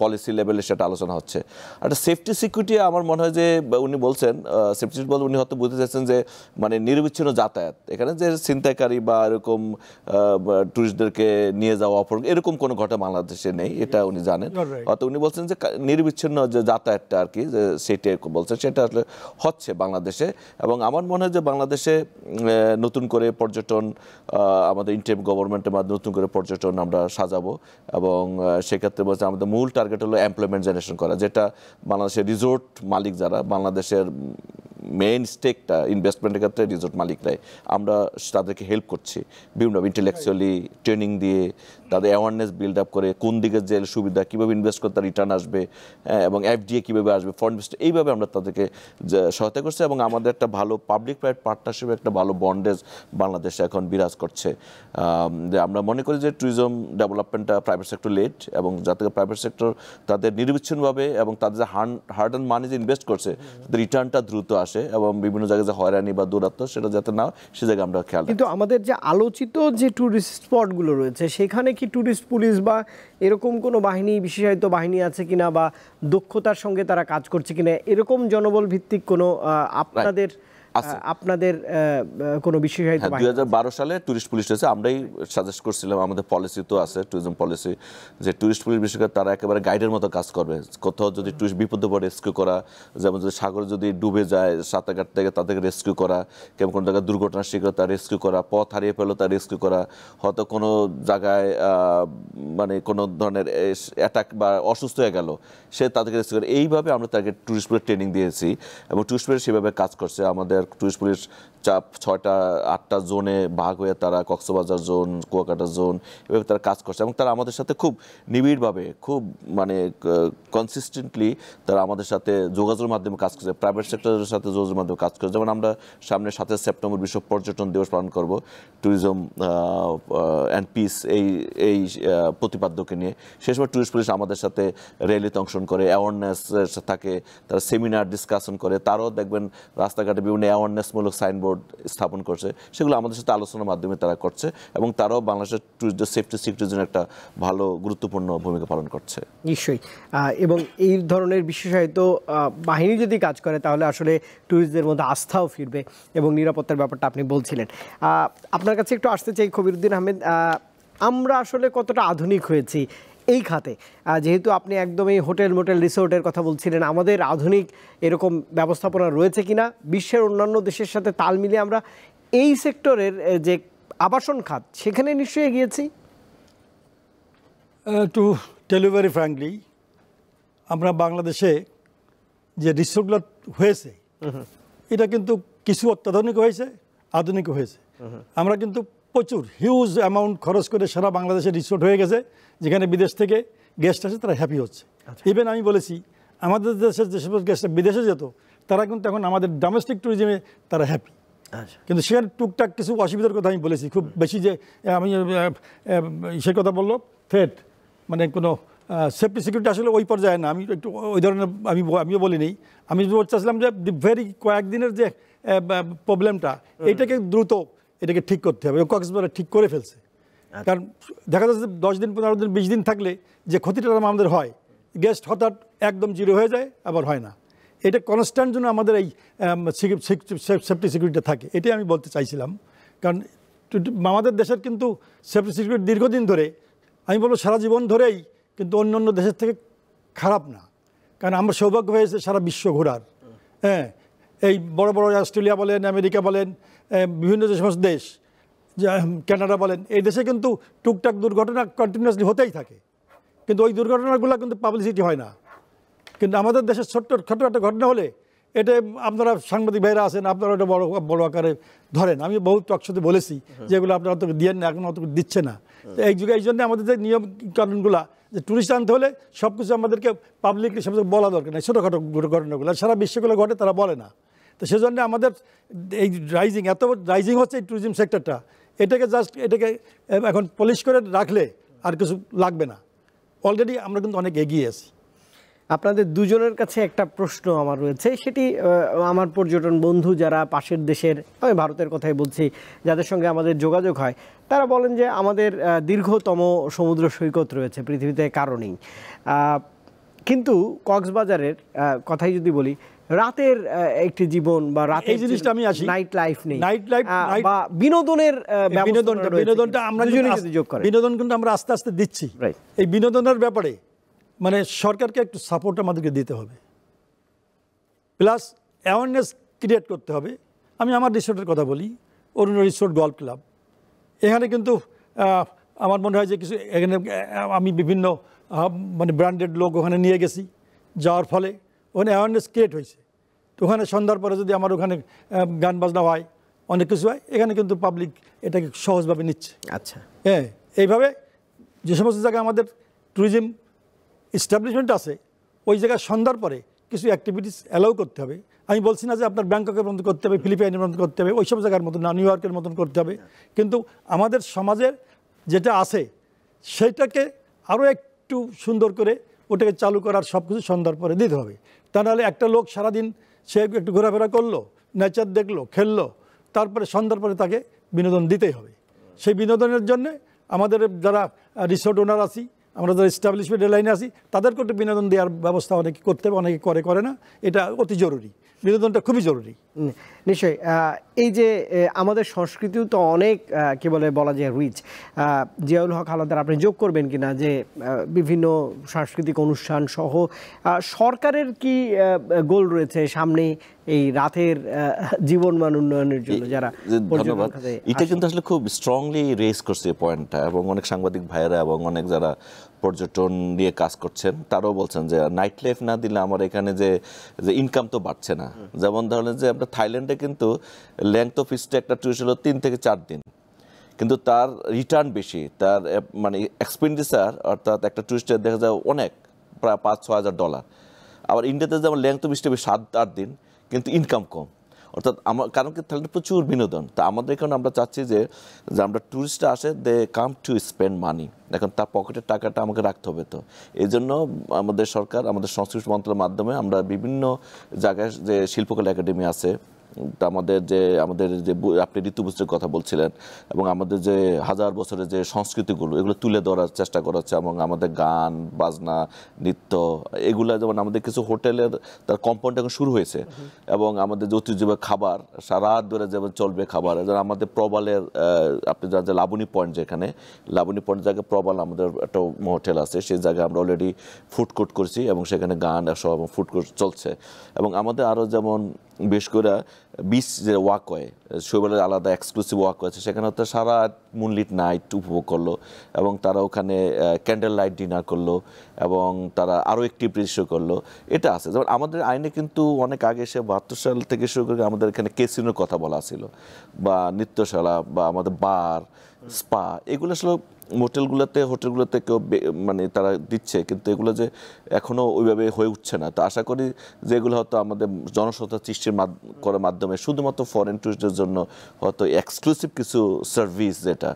পলিসি লেভেলে সেটা আলোচনা হচ্ছে। একটা সেফটি সিকিউরিটি আমার মনে হয় যে উনি বলছেন, সেফটি বলতে উনি হয়তো বুঝতে চাইছেন যে মানে নিরবিচ্ছিন্ন যাতায়াত, এখানে যে ছিনতাইকারী বা এরকম টুরিস্টদেরকে নিয়ে যাওয়া অপহরণ এরকম কোনো ঘটনা বাংলাদেশে নেই, এটা উনি জানেন। অর্থাৎ উনি বলছেন যে নির্বিচ্ছিন্ন যে যাতায়াতটা আর কি, যে সেটাই বলছেন, সেটা আসলে হচ্ছে বাংলাদেশে। এবং আমার মনে হয় যে বাংলাদেশে নতুন করে পর্যটন, আমাদের ইন্টারিম গভর্নমেন্টের মাধ্যমে নতুন করে পর্যটন আমরা সাজাবো। এবং সেক্ষেত্রে বলছে আমাদের মূল টার্গেট হলো এমপ্লয়মেন্ট জেনারেশন করা, যেটা বাংলাদেশের রিসোর্ট মালিক যারা, বাংলাদেশের মেইন স্টেকটা ইনভেস্টমেন্টের ক্ষেত্রে রিসোর্ট মালিকরাই। আমরা তাদেরকে হেল্প করছি বিভিন্ন ইন্টেলেকচুয়ালি ট্রেনিং দিয়ে, তাদের অ্যাওয়ারনেস বিল্ড আপ করে, কোন দিকে যে সুবিধা, কীভাবে ইনভেস্ট করতে রিটার্ন আসবে, এবং এফডিএ কীভাবে আসবে, ফরেন ইনভেস্ট, এইভাবে আমরা তাদেরকে সহায়তা করছি। এবং আমাদের একটা ভালো পাবলিক প্রাইভেট পার্টনারশিপে একটা ভালো বন্ডেজ বাংলাদেশে এখন বিরাজ করছে। যে আমরা মনে করি যে ট্যুরিজম ডেভেলপমেন্টটা প্রাইভেট সেক্টর লেড, এবং যাতে প্রাইভেট সেক্টর তাদের নিরবিচ্ছিন্নভাবে এবং তাদের যে হার্ড অ্যান্ড মানি যে ইনভেস্ট করছে রিটার্নটা দ্রুত আসে, এবং বিভিন্ন জায়গায় যে হয়রানি বা দূরত্ব সেটা যাতে না, সে জায়গায় আমরা খেয়াল।
কিন্তু আমাদের যে আলোচিত যে ট্যুরিস্ট স্পটগুলো রয়েছে, সেখানে কি ট্যুরিস্ট পুলিশ বা এরকম কোনো বাহিনী, বিশেষায়িত বাহিনী আছে কিনা, বা দক্ষতার সঙ্গে তারা কাজ করছে কিনা, এরকম জনবল ভিত্তিক কোনো আপনাদের কোনো বিশেষায়িত বাহিনী?
2012 সালে টুরিস্ট পুলিশ হয়েছে, আমরাই সাজেস্ট করছিলাম, আমাদের পলিসি তো আছে ট্যুরিজম পলিসি, যে টুরিস্ট পুলিশ বিশেষ করে তারা একেবারে গাইডের মতো কাজ করবে। কোথাও যদি টুরিস্ট বিপদে পড়ে রেস্কিউ করা, যেমন যদি সাগরে যদি ডুবে যায় সাঁতার কাটতে থেকে তাদেরকে রেস্কিউ করা, কেমন কোনো জায়গায় দুর্ঘটনার শিকার তার রেস্কিউ করা, পথ হারিয়ে ফেলো তার রেস্কিউ করা, হয়তো কোনো জায়গায় মানে কোনো ধরনের অ্যাটাক বা অসুস্থ হয়ে গেল, সে তাদেরকে রেস্কিউ করে। এইভাবে আমরা তাকে টুরিস্ট পুলিশ ট্রেনিং দিয়েছি, এবং টুরিস্ট পুলিশ সেভাবে কাজ করছে। আমাদের টুরিস্ট পুলিশ 6-8টা জোনে ভাগ হয়ে তারা কক্সবাজার জোন, কুয়াকাটা জোন, এভাবে তারা কাজ করছে। এবং তারা আমাদের সাথে খুব নিবিড়ভাবে, খুব মানে কনসিস্টেন্টলি তারা আমাদের সাথে যোগাযোগের মাধ্যমে কাজ করছে, প্রাইভেট সেক্টরের সাথে যোগাযোগের মাধ্যমে কাজ করছে। যেমন আমরা সামনে 7 সেপ্টেম্বর বিশ্ব পর্যটন দিবস পালন করব, ট্যুরিজম অ্যান্ড পিস এই প্রতিপাদ্যকে নিয়ে। সেই সময় টুরিস্ট পুলিশ আমাদের সাথে র্যালিতে অংশগ্রহণ করে, অ্যাওয়ারনেস থাকে, তারা সেমিনার ডিসকাশন করে। তারাও দেখবেন রাস্তাঘাটে বিভিন্ন অ্যাওয়ারনেসমূলক সাইনবোর্ড স্থাপন করছে, সেগুলো আমাদের সাথে আলোচনার মাধ্যমে তারা করছে, এবং তারাও বাংলাদেশের টুরিস্টদের সেফটি সিকিউরিটির জন্য একটা ভালো গুরুত্বপূর্ণ ভূমিকা পালন করছে।
নিশ্চয়ই। এবং এই ধরনের বিশেষায়িত বাহিনী যদি কাজ করে, তাহলে আসলে টুরিস্টদের মধ্যে আস্থাও ফিরবে, এবং নিরাপত্তার ব্যাপারটা আপনি বলছিলেন। আপনার কাছে একটু আসতে চাই খবিরউদ্দিন আহমেদ, আমরা আসলে কতটা আধুনিক হয়েছি এই খাতে? যেহেতু আপনি একদমই হোটেল মোটেল রিসোর্টের কথা বলছিলেন, আমাদের আধুনিক এরকম ব্যবস্থাপনা রয়েছে কিনা, বিশ্বের অন্যান্য দেশের সাথে তাল মিলিয়ে আমরা এই সেক্টরের যে আবাসন খাত, সেখানে নিশ্চয়ই এগিয়েছি?
To tell you very frankly, আমরা বাংলাদেশে যে রিসোর্টগুলো হয়েছে, এটা কিন্তু কিছু অত্যাধুনিক হয়েছে, আধুনিক হয়েছে। আমরা কিন্তু প্রচুর হিউজ অ্যামাউন্ট খরচ করে সারা বাংলাদেশে রিসোর্ট হয়ে গেছে, যেখানে বিদেশ থেকে গেস্ট আসে, তারা হ্যাপি হচ্ছে। ইভেন আমি বলেছি, আমাদের দেশের যেসব গেস্টরা বিদেশে যেত, তারা কিন্তু এখন আমাদের ডোমেস্টিক ট্যুরিজমে তারা হ্যাপি। কিন্তু সেখানে টুকটাক কিছু অসুবিধার কথা আমি বলেছি, খুব বেশি যে আমি সে কথা বললো থ্রেট, মানে কোনো সেফটি সিকিউরিটি আসলে ওই পর্যায়ে না, আমি একটু ওই ধরনের আমিও বলিনি। আমি বলতে চাচ্ছিলাম যে কয়েকদিনের যে প্রবলেমটা, এইটাকে দ্রুত এটাকে ঠিক করতে হবে। কক্সবাজার ঠিক করে ফেলছে, কারণ দেখা যাচ্ছে 10 দিন 15 দিন 20 দিন থাকলে যে ক্ষতিটা আমাদের হয়, গেস্ট হঠাৎ একদম জিরো হয়ে যায়, আবার হয় না। এটা কনস্ট্যান্ট জন্য আমাদের এই সেফটি সিকিউরিটি থাকে, এটাই আমি বলতে চাইছিলাম। কারণ আমাদের দেশের কিন্তু সেফটি সিকিউরিটি দীর্ঘদিন ধরে, আমি বলবো সারা জীবন ধরেই কিন্তু অন্য অন্য দেশের থেকে খারাপ না। কারণ আমরা সৌভাগ্য হয়েছে সারা বিশ্ব ঘোরার। হ্যাঁ, এই বড় বড় অস্ট্রেলিয়া বলেন, আমেরিকা বলেন, বিভিন্ন যে সমস্ত দেশ, কানাডা বলেন, এই দেশে কিন্তু টুকটাক দুর্ঘটনা কন্টিনিউয়াসলি হতেই থাকে, কিন্তু ওই দুর্ঘটনাগুলো কিন্তু পাবলিসিটি হয় না। কিন্তু আমাদের দেশের ছোট্ট একটা ঘটনা হলে এটা আপনারা সাংবাদিক ভাইরা আছেন, আপনারা এটা বড় আকারে ধরেন। আমি বহু টকশোতে বলেছি যেগুলো আপনারা অত দিয়েন না, এখন অত দিচ্ছে না। এই যুগে এই জন্য আমাদের যে নিয়ম কানুনগুলা, যে টুরিস্ট আনতে হলে সব কিছু আমাদেরকে পাবলিকলি সব বলা দরকার নেই, ছোটোখাটো ঘটনাগুলো সারা বিশ্বগুলো ঘটে, তারা বলে না। তো সেজন্য আমাদের এই এত রাইজিং হচ্ছে এই ট্যুরিজম সেক্টরটা, এটাকে এখন পলিশ করে রাখলে আর কিছু লাগবে না। অলরেডি আমরা কিন্তু অনেক এগিয়ে আছি।
আপনাদের দুজনের কাছে একটা প্রশ্ন আমার রয়েছে, সেটি আমার পর্যটন বন্ধু যারা পাশের দেশের, আমি ভারতের কথাই বলছি, যাদের সঙ্গে আমাদের যোগাযোগ হয়, তারা বলেন যে আমাদের দীর্ঘতম সমুদ্র সৈকত রয়েছে পৃথিবীতে, কারণেই কিন্তু কক্সবাজারের কথাই যদি বলি, রাতের একটি জীবন বা রাতের
জিনিসটা আমি আসি,
নাইট লাইফ নেই,
নাইট লাইফ
বা বিনোদনের
বিনোদনটা আমরা বিনোদন কিন্তু আমরা আস্তে আস্তে দিচ্ছি। এই বিনোদনের ব্যাপারে মানে সরকারকে একটু সাপোর্ট আমাদেরকে দিতে হবে, প্লাস অ্যাওয়ারনেস ক্রিয়েট করতে হবে। আমি আমার রিসোর্টের কথা বলি, অরুণ রিসোর্ট গল্ফ ক্লাব, এখানে কিন্তু আমার মনে হয় যে কিছু এখানে আমি বিভিন্ন মানে ব্র্যান্ডেড লোক ওখানে নিয়ে গেছি, যাওয়ার ফলে ওখানে অ্যাওয়ারনেস ক্রিয়েট হয়েছে। তো ওখানে সন্ধ্যার পরে যদি আমার ওখানে গান বাজনা হয়, অনেক কিছু হয়, এখানে কিন্তু পাবলিক এটাকে সহজভাবে নিচ্ছে।
আচ্ছা,
হ্যাঁ, এইভাবে যে সমস্ত জায়গায় আমাদের ট্যুরিজম এস্টাবলিশমেন্ট আছে, ওই জায়গায় সন্ধ্যার পরে কিছু অ্যাক্টিভিটিস অ্যালাউ করতে হবে। আমি বলছি না যে আপনার ব্যাংককের মতন করতে হবে, ফিলিপাইনের মতন করতে হবে, ওই সব জায়গার মতন না, নিউ ইয়র্কের মতন করতে হবে, কিন্তু আমাদের সমাজের যেটা আছে সেইটাকে আরও একটু সুন্দর করে ওটাকে চালু করার সব কিছু সন্ধ্যার পরে দিতে হবে। তা নাহলে একটা লোক সারাদিন সে একটু ঘোরাফেরা করলো, নেচার দেখলো, খেললো, তারপরে সন্ধ্যার পরে তাকে বিনোদন দিতেই হবে। সেই বিনোদনের জন্যে আমাদের যারা রিসোর্ট ওনার আছি, আমরা যারা এস্টাবলিশমেন্ট লাইনে আছি, তাদেরকে একটু বিনোদন দেওয়ার ব্যবস্থা অনেকে করতে হবে, অনেকে করে না। এটা অতি জরুরি, বিনোদনটা খুবই জরুরি।
নিশ্চয়ই। এই যে আমাদের সংস্কৃতিও তো অনেক কি বলা যায় রিচ। জিয়াউল হক হাওলাদার, আপনি যোগ করবেন কিনা যে বিভিন্ন সাংস্কৃতিক অনুষ্ঠান সহ সরকারের কি গোল রয়েছে সামনে এই রাতের জীবনমান উন্নয়নের জন্য? যারা
ধন্যবাদ, এটা কিন্তু আসলে খুব স্ট্রংলি রেজ করছে পয়েন্টটা, এবং অনেক সাংবাদিক ভাইয়েরা এবং অনেক যারা পর্যটন নিয়ে কাজ করছেন তারাও বলছেন যে নাইট লাইফ না দিলে আমার এখানে যে ইনকাম তো বাড়ছে না। যেমন ধরনের যে আমরা থাইল্যান্ডে কিন্তু লেংথ অফ স্টে একটা ট্যুরিস্ট হলো 3 থেকে 4 দিন, কিন্তু তার রিটার্ন বেশি, তার মানে এক্সপেন্ডিচার অর্থাৎ একটা ট্যুরিস্টের দেখা যায় অনেক, প্রায় $5-6,000। আবার ইন্ডিয়াতে যেমন লেংথ অফ স্টে 7-8 দিন, কিন্তু ইনকাম কম। অর্থাৎ আমার কারণ কি থাইল্যান্ডে প্রচুর বিনোদন। তা আমাদের এখানে আমরা চাচ্ছি যে আমরা ট্যুরিস্টরা আসে, দে কাম টু স্পেন্ড মানি, এখন তার পকেটের টাকাটা আমাকে রাখতে হবে। তো এই জন্য আমাদের সরকার, আমাদের সংস্কৃতি মন্ত্রণালয়ের মাধ্যমে আমরা বিভিন্ন জায়গায় যে শিল্পকলা একাডেমি আছে, আমাদের যে আপনি ঋতুবস্ত্রের কথা বলছিলেন, এবং আমাদের যে হাজার বছরের যে সংস্কৃতিগুলো, এগুলো তুলে ধরার চেষ্টা করা হচ্ছে, এবং আমাদের গান বাজনা নৃত্য এগুলো, যেমন আমাদের কিছু হোটেলের তার কম্পাউন্ড এখন শুরু হয়েছে, এবং আমাদের যে ঐতিহ্যবাহী খাবার সারা ধরে যেমন চলবে খাবার, যেমন আমাদের প্রবালের আপনি জানেন যে লাবণী পয়েন্ট, যেখানে লাবণী পয়েন্ট জায়গায় প্রবাল আমাদের একটা হোটেল আছে, সেই জায়গায় আমরা অলরেডি ফুড কোর্ট করছি, এবং সেখানে গান সব ফুড কোর্ট চলছে। এবং আমাদের আরও যেমন বেশ করে বিচ যে ওয়াকওয়ে, শৈবালের আলাদা এক্সক্লুসিভ ওয়াকওয়ে আছে, সেখানে হয়তো সারা মুনলিট নাইট উপভোগ করলো, এবং তারা ওখানে ক্যান্ডেল লাইট ডিনার করলো, এবং তারা আরও অ্যাক্টিভিটিস করলো। এটা আছে। যেমন আমাদের আইনে কিন্তু অনেক আগে, 72 সাল থেকে শুরু করে আমাদের এখানে ক্যাসিনোর কথা বলা ছিল, বা নৃত্যশালা, বা আমাদের বার, স্পা, এগুলো আসলে হোটেলগুলোতে কেউ মানে তারা দিচ্ছে, কিন্তু এগুলো যে এখনও ওইভাবে হয়ে উঠছে না। তো আশা করি যে এগুলো হয়তো আমাদের জনসংখ্যা সৃষ্টির করার মাধ্যমে শুধুমাত্র ফরেন টুরিস্টদের জন্য হয়তো এক্সক্লুসিভ কিছু সার্ভিস, যেটা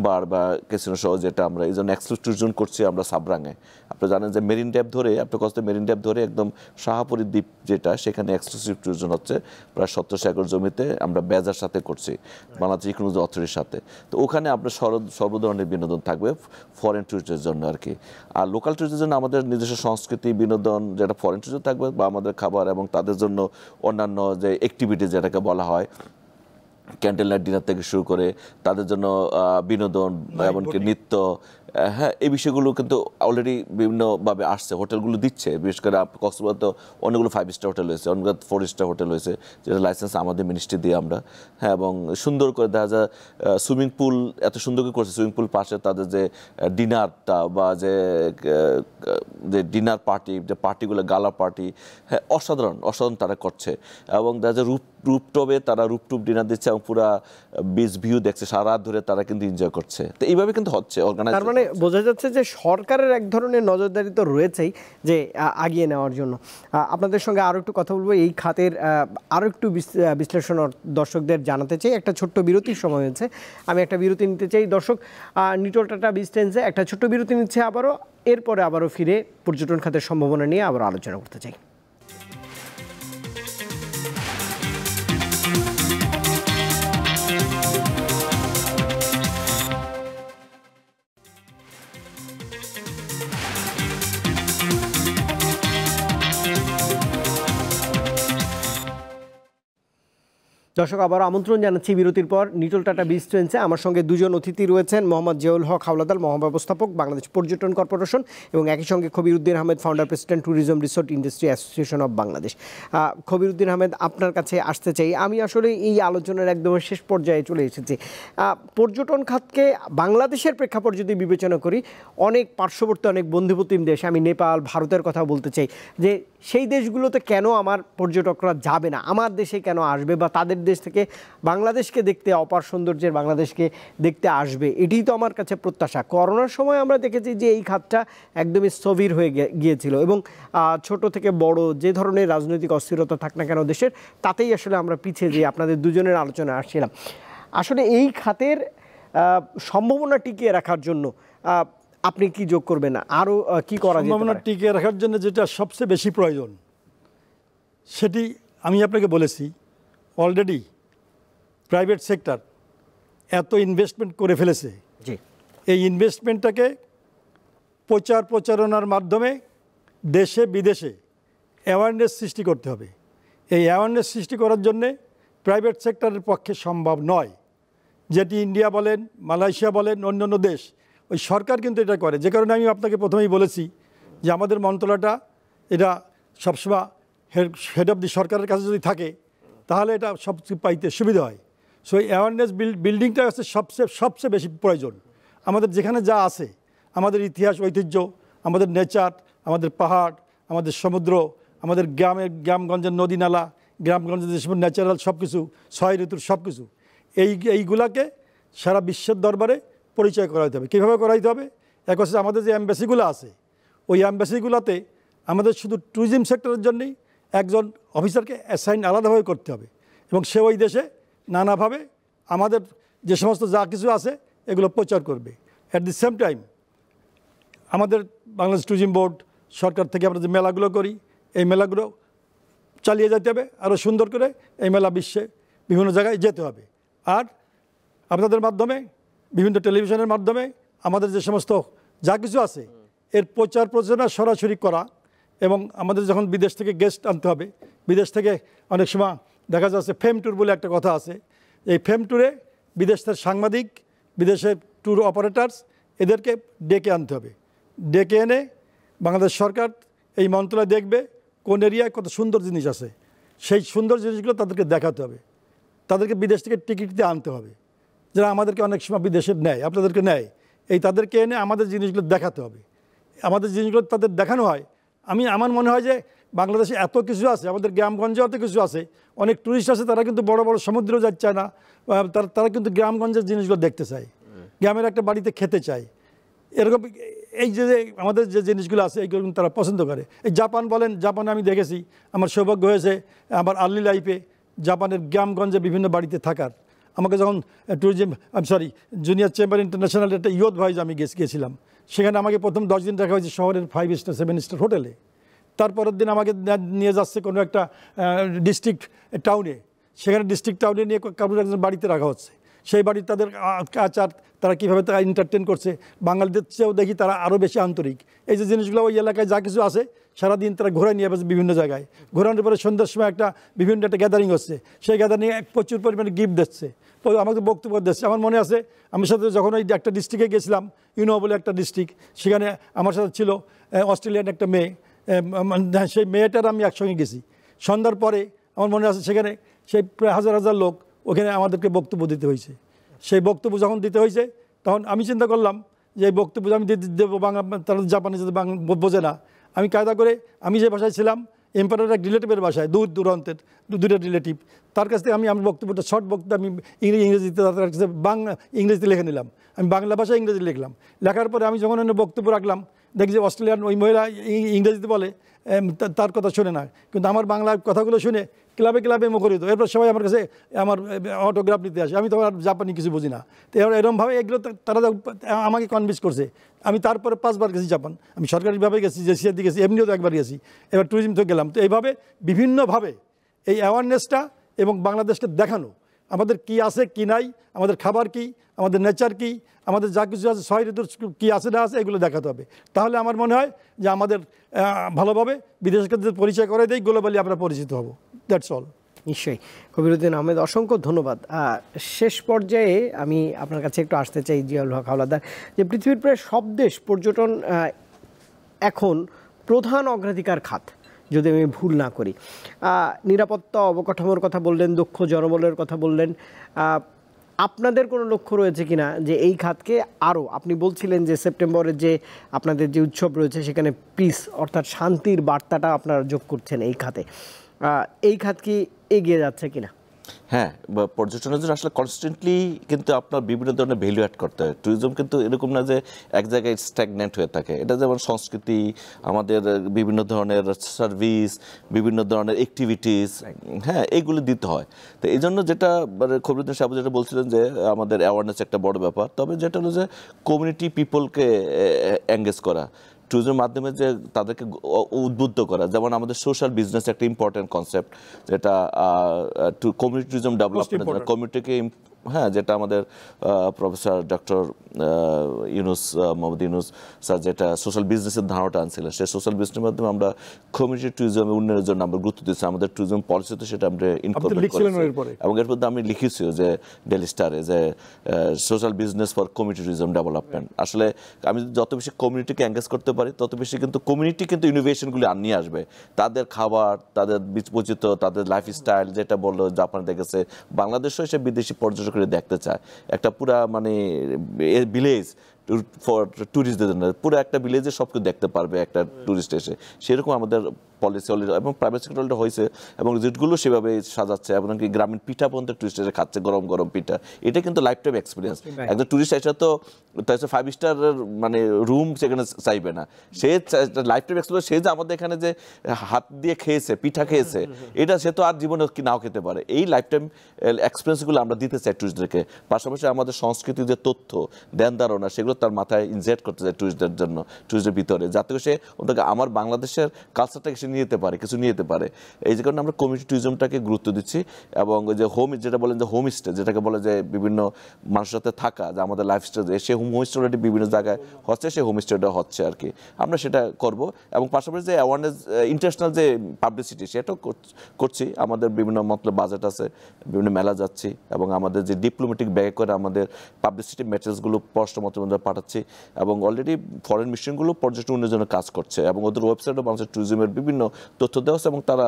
বার বা ক্যাসিনো সহ, যেটা আমরা এই জন্য এক্সক্লুসিভ ট্যুরিজম করছি আমরা সাবরাঙে। আপনি জানেন যে মেরিন ড্রাইভ ধরে, আপনি কষ্ট মেরিন ড্রাইভ ধরে একদম শাহাপুরি দ্বীপ যেটা, সেখানে এক্সক্লুসিভ ট্যুরিজম হচ্ছে প্রায় 700 একর জমিতে, আমরা বেজার সাথে করছি, বাংলাদেশ ইকোনমিক অথরিটির সাথে। তো ওখানে আপনার সর্ব ধরনের বিনোদন থাকবে ফরেন টুরিস্টের জন্য আর কি। আর লোকাল টুরিস্টের জন্য আমাদের নিজস্ব সংস্কৃতি বিনোদন, যেটা ফরেন টুরিস্ট থাকবে, বা আমাদের খাবার, এবং তাদের জন্য অন্যান্য যে অ্যাক্টিভিটি যেটাকে বলা হয়, ক্যান্ডেল লাইট ডিনার থেকে শুরু করে তাদের জন্য বিনোদন, এমনকি নৃত্য, হ্যাঁ, এই বিষয়গুলো কিন্তু অলরেডি বিভিন্নভাবে আসছে, হোটেলগুলো দিচ্ছে। বিশেষ করে কক্সবাজার তো অনেকগুলো 5 স্টার হোটেল হয়েছে, অনেকগুলো 4 স্টার হোটেল হয়েছে, যেটা লাইসেন্স আমাদের মিনিস্ট্রি দিয়ে আমরা, হ্যাঁ, এবং সুন্দর করে দেখা যায় সুইমিং পুল এত সুন্দর করে করছে। সুইমিং পুল পাশে তাদের যে ডিনারটা, বা যে ডিনার পার্টি, যে পার্টিগুলো গালা পার্টি, হ্যাঁ, অসাধারণ তারা করছে। এবং দেখা যায় রুপটপে তারা রুপটপ ডিনার দিচ্ছে, এবং পুরা বিচ ভিউ দেখছে, সারা রাত ধরে তারা কিন্তু এনজয় করছে। তো এইভাবে কিন্তু হচ্ছে অর্গানাইজ।
তার মানে বোঝা যাচ্ছে যে সরকারের এক ধরনের নজরদারি তো রয়েছেই, যে আগিয়ে নেওয়ার জন্য। আপনাদের সঙ্গে আরও একটু কথা বলবো এই খাতের আরও একটু বিশ্লেষণ দর্শকদের জানাতে চাই। একটা ছোট্ট বিরতির সময় হয়েছে, আমি একটা বিরতি নিতে চাই। দর্শক, নিটল টাটা বিস্টেন্সে একটা ছোট্ট বিরতি নিচ্ছে আবারও, এরপরে আবারও ফিরে পর্যটন খাতের সম্ভাবনা নিয়ে আবারও আলোচনা করতে চাই। দর্শক আবার আমন্ত্রণ জানাচ্ছি বিরতির পর নিটল টাটা বিচ ট্রেন্সে আমার সঙ্গে দুজন অতিথি রয়েছেন, মোহাম্মদ জিয়াউল হক হাওলাদার, মহাব্যবস্থাপক, বাংলাদেশ পর্যটন কর্পোরেশন, এবং একই সঙ্গে Khabiruddin Ahmed, founder president, tourism resort industry association of Bangladesh. Khabiruddin Ahmed, আপনার কাছে আসতে চাই। আমি আসলে এই আলোচনার একদম শেষ পর্যায়ে চলে এসেছি। পর্যটন খাতকে বাংলাদেশের প্রেক্ষাপট যদি বিবেচনা করি, অনেক পার্শ্ববর্তী অনেক বন্ধুপ্রতিম দেশ, আমি নেপাল, ভারতের কথা বলতে চাই, যে সেই দেশগুলোতে কেন আমার পর্যটকরা যাবে না, আমার দেশে কেন আসবে, বা তাদের দেশ থেকে বাংলাদেশকে দেখতে, অপার সৌন্দর্যের বাংলাদেশকে দেখতে আসবে, এটিই তো আমার কাছে প্রত্যাশা। করোনার সময় আমরা দেখেছি যে এই খাতটা একদমই স্থবির হয়ে গিয়েছিল, এবং ছোট থেকে বড় যে ধরনের রাজনৈতিক অস্থিরতা থাক না কেন দেশের, তাতেই আসলে আমরা পিছিয়ে যেয়ে আপনাদের দুজনের আলোচনায় আসছিলাম। আসলে এই খাতের সম্ভাবনা টিকিয়ে রাখার জন্য আপনি কি যোগ করবেন, আরও কি করা যেতে পারে?
সম্ভাবনা টিকিয়ে রাখার জন্য যেটা সবচেয়ে বেশি প্রয়োজন, সেটি আমি আপনাকে বলেছি অলরেডি। প্রাইভেট সেক্টর এত ইনভেস্টমেন্ট করে ফেলেছে,
জি,
এই ইনভেস্টমেন্টটাকে প্রচারণার মাধ্যমে দেশে বিদেশে অ্যাওয়ারনেস সৃষ্টি করতে হবে। এই অ্যাওয়ারনেস সৃষ্টি করার জন্যে প্রাইভেট সেক্টরের পক্ষে সম্ভব নয়। যেটি ইন্ডিয়া বলেন, মালয়েশিয়া বলেন, অন্যান্য দেশ, ওই সরকার কিন্তু এটা করে। যে কারণে আমি আপনাকে প্রথমেই বলেছি যে আমাদের মন্ত্রণালয়টা এটা সবসময় হেড অফ দি সরকারের কাছে যদি থাকে, তাহলে এটা সবচেয়ে পাইতে সুবিধা হয়। সো এই অ্যাওয়ারনেস বিল্ডিংটা হচ্ছে সবচেয়ে বেশি প্রয়োজন। আমাদের যেখানে যা আছে, আমাদের ইতিহাস, ঐতিহ্য, আমাদের নেচার, আমাদের পাহাড়, আমাদের সমুদ্র, আমাদের গ্রামগঞ্জের নদী নালা, গ্রামগঞ্জের যেসব ন্যাচারাল সব কিছু, 6 ঋতুর সব কিছু, এইগুলাকে সারা বিশ্বের দরবারে পরিচয় করাইতে হবে। কীভাবে করাইতে হবে? এক হচ্ছে আমাদের যে অ্যাম্বাসিগুলো আছে, ওই অ্যাম্বাসিগুলোতে আমাদের শুধু ট্যুরিজম সেক্টরের জন্যই একজন অফিসারকে অ্যাসাইন আলাদাভাবে করতে হবে, এবং সে ওই দেশে নানাভাবে আমাদের যে সমস্ত যা কিছু আছে এগুলো প্রচার করবে। অ্যাট দি সেম টাইম আমাদের বাংলাদেশ ট্যুরিজম বোর্ড, সরকার থেকে আমরা যে মেলাগুলো করি, এই মেলাগুলো চালিয়ে যেতে হবে আরও সুন্দর করে। এই মেলা বিশ্বে বিভিন্ন জায়গায় যেতে হবে। আর আপনাদের মাধ্যমে, বিভিন্ন টেলিভিশনের মাধ্যমে আমাদের যে সমস্ত যা কিছু আছে এর প্রচারণা সরাসরি করা, এবং আমাদের যখন বিদেশ থেকে গেস্ট আনতে হবে, বিদেশ থেকে অনেক সময় দেখা যাচ্ছে ফেম ট্যুর বলে একটা কথা আছে, এই ফেম ট্যুরে বিদেশের সাংবাদিক, বিদেশের ট্যুর অপারেটার্স, এদেরকে ডেকে আনতে হবে। ডেকে এনে বাংলাদেশ সরকার, এই মন্ত্রণালয় দেখবে কোন এরিয়ায় কত সুন্দর জিনিস আছে, সেই সুন্দর জিনিসগুলো তাদেরকে দেখাতে হবে। তাদেরকে বিদেশ থেকে টিকিট দিয়ে আনতে হবে, যারা আমাদেরকে অনেক সময় বিদেশে নেয়, আপনাদেরকে নেয়, তাদেরকে এনে আমাদের জিনিসগুলো দেখাতে হবে। আমাদের জিনিসগুলো তাদের দেখানো হয়। আমার মনে হয় যে বাংলাদেশে এত কিছু আছে, আমাদের গ্রামগঞ্জে এত কিছু আছে, অনেক টুরিস্ট আছে, তারা কিন্তু বড় বড় সমুদ্রেও যাচ্ছে না, তারা কিন্তু গ্রামগঞ্জের জিনিসগুলো দেখতে চায়, গ্রামের একটা বাড়িতে খেতে চায়। এরকম এই যে আমাদের যে জিনিসগুলো আছে এইগুলো কিন্তু তারা পছন্দ করে। এই জাপান বলেন, জাপানে আমি দেখেছি, আমার সৌভাগ্য হয়েছে আমার আর্লি লাইফে জাপানের গ্রামগঞ্জে বিভিন্ন বাড়িতে থাকার। আমাকে যখন ট্যুরিজম জুনিয়র চেম্বার ইন্টারন্যাশনাল একটা ইয়থ ভাইজ আমি গেছিলাম, সেখানে আমাকে প্রথম 10 দিন রাখা হয়েছে শহরের 5 স্টার 7 স্টার হোটেলে। তারপরের দিন আমাকে নিয়ে যাচ্ছে কোনো একটা ডিস্ট্রিক্ট টাউনে, সেখানে ডিস্ট্রিক্ট টাউনে নিয়ে কারোর একজন বাড়িতে রাখা হচ্ছে। সেই বাড়ির তাদের আচার, তারা কীভাবে তারা এন্টারটেন করছে, বাঙালিদের চেয়েও দেখি তারা আরও বেশি আন্তরিক। এই যে জিনিসগুলো ওই এলাকায় যা কিছু আছে সারাদিন তারা ঘোরা নিয়ে আসছে বিভিন্ন জায়গায়। ঘোরানোর পরে সন্ধ্যার সময় বিভিন্ন একটা গ্যাদারিং হচ্ছে, সেই গ্যাদারিংয়ে প্রচুর পরিমাণে গিফট দিচ্ছে, আমাকে বক্তব্য দিচ্ছে। আমার মনে আছে আমার সাথে যখন ওই একটা ডিস্ট্রিক্টে গেছিলাম, বলে একটা ডিস্ট্রিক্ট, সেখানে আমার সাথে ছিল অস্ট্রেলিয়ান একটা মেয়ে, সেই মেয়েটার আমি একসঙ্গে গেছি। সন্ধ্যার পরে আমার মনে আছে সেখানে সেই প্রায় হাজার হাজার লোক, ওখানে আমাদেরকে বক্তব্য দিতে হয়েছে। সেই বক্তব্য যখন দিতে হয়েছে, তখন আমি চিন্তা করলাম যে এই বক্তব্য আমি দেবো বাংলা, তারা জাপানে যদি বোঝে না, আমি কায়দা করে আমি যে ভাষায় ছিলাম, এম্পায়ারের এক রিলেটিভের ভাষায়, দূরান্তের দুটো রিলেটিভ, তার কাছ থেকে আমি আমার বক্তব্যটা শর্ট বক্তব্য আমি ইংরেজিতে তার কাছে ইংরেজিতে লিখে নিলাম। আমি বাংলা ভাষায় ইংরেজি লিখলাম। লেখার পরে আমি যখন বক্তব্য রাখলাম, দেখি যে অস্ট্রেলিয়ান ওই মহিলা ইংরেজিতে বলে, তার কথা শুনে না, কিন্তু আমার বাংলা কথাগুলো শুনে ক্লাবে মুখরিত। এরপর সবাই আমার কাছে আমার অটোগ্রাফ নিতে আসে। আমি তো আর জাপানি কিছু বুঝি না, তো এরকমভাবে এগুলো তারা আমাকে কনভিন্স করছে। আমি তারপরে 5 বার গেছি জাপান। আমি সরকারিভাবে গেছি, জেসিআরতে গেছি, এমনিও তো একবার গেছি, এবার ট্যুরিজম থেকে গেলাম। তো এইভাবে বিভিন্নভাবে এই অ্যাওয়ারনেসটা এবং বাংলাদেশকে দেখানো, আমাদের কি আছে কি নাই, আমাদের খাবার কি, আমাদের নেচার কি, আমাদের যা কিছু আছে 6 ঋতুর কী আছে না আছে, এগুলো দেখাতে হবে। তাহলে আমার মনে হয় যে আমাদের ভালোভাবে বিদেশকে পরিচয় করে দেয়, গ্লোবালি আমরা পরিচিত হব। That's all.
নিশ্চয়ই। কবিরউদ্দিন আহমেদ, অসংখ্য ধন্যবাদ। শেষ পর্যায়ে আমি আপনার কাছে একটু আসতে চাই জিয়াউল হক হাওলাদার, যে পৃথিবীর প্রায় সব দেশ পর্যটন এখন প্রধান অগ্রাধিকার খাত, যদি আমি ভুল না করি। নিরাপত্তা, অবকাঠামোর কথা বললেন, দক্ষ জনবলের কথা বললেন। আপনাদের কোনো লক্ষ্য রয়েছে কিনা যে এই খাতকে আরও, আপনি বলছিলেন যে সেপ্টেম্বরের যে আপনাদের যে উৎসব রয়েছে সেখানে পিস অর্থাৎ শান্তির বার্তাটা আপনারা যোগ করছেন এই খাতে, এই খাত কি এগিয়ে যাচ্ছে কিনা?
হ্যাঁ, পর্যটনের জন্য আসলে কনস্ট্যান্টলি কিন্তু আপনার বিভিন্ন ধরনের ভ্যালু অ্যাড করতে হয়। ট্যুরিজম কিন্তু এরকম না যে এক জায়গায় স্ট্যাগনেন্ট হয়ে থাকে। এটা যেমন সংস্কৃতি, আমাদের বিভিন্ন ধরনের সার্ভিস, বিভিন্ন ধরনের অ্যাক্টিভিটিস, হ্যাঁ, এইগুলো দিতে হয়। তো এই জন্য যেটা মানে কবিরউদ্দিন সাহেব যেটা বলছিলেন যে আমাদের অ্যাওয়ারনেস একটা বড় ব্যাপার, তবে যেটা হলো যে কমিউনিটি পিপলকে এঙ্গেজ করা, ট্যুরিজমের মাধ্যমে যে তাদেরকে উদ্বুদ্ধ করা। যেমন আমাদের সোশ্যাল বিজনেস একটা ইম্পর্টেন্ট কনসেপ্ট, যেটা কমিউনিটি ট্যুরিজম ডেভেলপমেন্ট, কমিউনিটিকে, হ্যাঁ, যেটা আমাদের professor doctor Mohammad Yunus sir যেটা সোশ্যাল বিজনেসের ধারণাটা আনছিলেন, সেই সোশ্যাল বিজনেসের মাধ্যমে আমরা কমিউনিটি ট্যুরিজমের উন্নয়নের জন্য আমরা গুরুত্ব দিচ্ছি। আমাদের ট্যুরিজম পলিসিতে সেটা আমরা ইনকর্পোরেট করেছি, এবং এর মধ্যে আমি লিখেছিও যে ডেইলি স্টারে যে social business for community tourism development. আসলে আমি যত বেশি কমিউনিটিকে এঙ্গেজ করতে পারি, তত বেশি কিন্তু কমিউনিটি কিন্তু ইনোভেশনগুলি নিয়ে আসবে। তাদের খাবার, তাদের বৈচিত্র্য, তাদের লাইফস্টাইল, যেটা বললো জাপান দেখেছে, বাংলাদেশও এসে বিদেশি পর্যটক দেখতে চায়। একটা পুরা মানে ভিলেজ ফর ট্যুরিস্টদের জন্য, পুরো একটা ভিলেজে সব কিছু দেখতে পারবে একটা ট্যুরিস্ট এসে, সেরকম আমাদের পলিসি অলরেডি, এবং প্রাইভেট সেক্টর অলরেডি হয়েছে, এবং রিজর্টগুলো সেভাবে সাজাচ্ছে, এবং গ্রামীণ পিঠা পর্যন্ত টুরিস্ট এসে খাচ্ছে, গরম গরম পিঠা। এটা কিন্তু লাইফ টাইম এক্সপিরিয়েন্স। একজন টুরিস্ট এসে তো 5 স্টারের মানে রুম সেখানে চাইবে না, সে লাইফ টাইম এক্সপিরিয়েন্স। সে যে আমাদের এখানে যে হাত দিয়ে খেয়েছে, পিঠা খেয়েছে, এটা সে তো আর জীবনে নাও খেতে পারে। এই লাইফ টাইম এক্সপিরিয়েন্সগুলো আমরা দিতে চাই টুরিস্টদেরকে। পাশাপাশি আমাদের সংস্কৃতির যে তথ্য, ধ্যান ধারণা, সেগুলো তার মাথায় ইনজেক্ট করতে চাই টুরিস্টদের জন্য, টুরিস্টের ভিতরে, যাতে সে ওদেরকে আমার বাংলাদেশের কালচারটাকে সে নিয়ে যেতে পারে, কিছু নিয়ে যেতে পারে। এই যে কারণে আমরা কমিউনিটি ট্যুরিজমটাকে গুরুত্ব দিচ্ছি। এবং ওই যে হোম, যেটা বলেন যে হোমস্টে, যেটাকে বলে যে বিভিন্ন মানুষের সাথে থাকা, যে আমাদের লাইফস্টাইল, সে হোমস্টে অলরেডি বিভিন্ন জায়গায় হচ্ছে, সে হোমস্টেটা হচ্ছে আর কি। আমরা সেটা করব, এবং পাশাপাশি যে অ্যাওয়ারনেস, ইন্টারন্যাশনাল যে পাবলিসিটি, সেটাও করছি। আমাদের বিভিন্ন মতলব বাজেট আছে, বিভিন্ন মেলা যাচ্ছি, এবং আমাদের যে ডিপ্লোম্যাটিক ব্যাগে করে আমাদের পাবলিসিটি ম্যাটেরিয়ালসগুলো পররাষ্ট্র মন্ত্রণালয়ে পাঠাচ্ছি, এবং অলরেডি ফরেন মিশনগুলো পর্যটন উন্নয়নের জন্য কাজ করছে, এবং ওদের ওয়েবসাইটে বাংলাদেশের ট্যুরিজমের বিভিন্ন তথ্য দেওয়া আছে, এবং তারা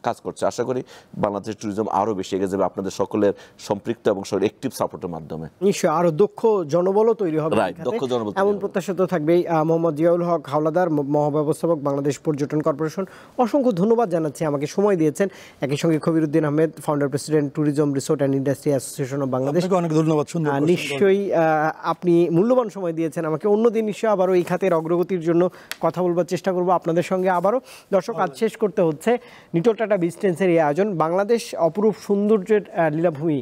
কাজ করছে। আশা করি বাংলাদেশের ট্যুরিজম আরও বেশি এগিয়ে যাবে আপনাদের সকলের সম্পৃক্ত এবং অ্যাক্টিভ সাপোর্টের মাধ্যমে।
নিশ্চয়ই আরও দক্ষ জনবলও তৈরি হবে,
দক্ষ জনবল,
এমন প্রত্যাশা তো থাকবেই। মোহাম্মদ জিয়াউল হক হাওলাদার, মহাব্যবস্থাপক, বাংলাদেশ পর্যটন কর্পোরেশন, অসংখ্য ধন্যবাদ জানাচ্ছি, আমাকে সময় দিয়েছেন। একই সঙ্গে Kabiruddin Ahmed, founder president, tourism resort and industry association of Bangladesh,
অনেক ধন্যবাদ।
নিশ্চয়ই আপনি মূল্যবান সময় দিয়েছেন আমাকে। অন্যদিন নিশ্চয়ই আবারও এই খাতের অগ্রগতির জন্য কথা বলবার চেষ্টা করব আপনাদের সঙ্গে আবারও। দর্শক, আজ শেষ করতে হচ্ছে নিটোল টাটা বিচ ট্রেন্ডসের এই আয়োজন। বাংলাদেশ অপরূপ সৌন্দর্যের লীলাভূমি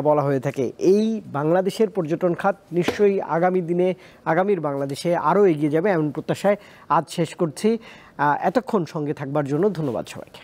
বলা হয়ে থাকে। এই বাংলাদেশের পর্যটন খাত নিশ্চয়ই আগামীর বাংলাদেশে আরও এগিয়ে যাবে, এমন প্রত্যাশায় আজ শেষ করছি। এতক্ষণ সঙ্গে থাকবার জন্য ধন্যবাদ সবাইকে।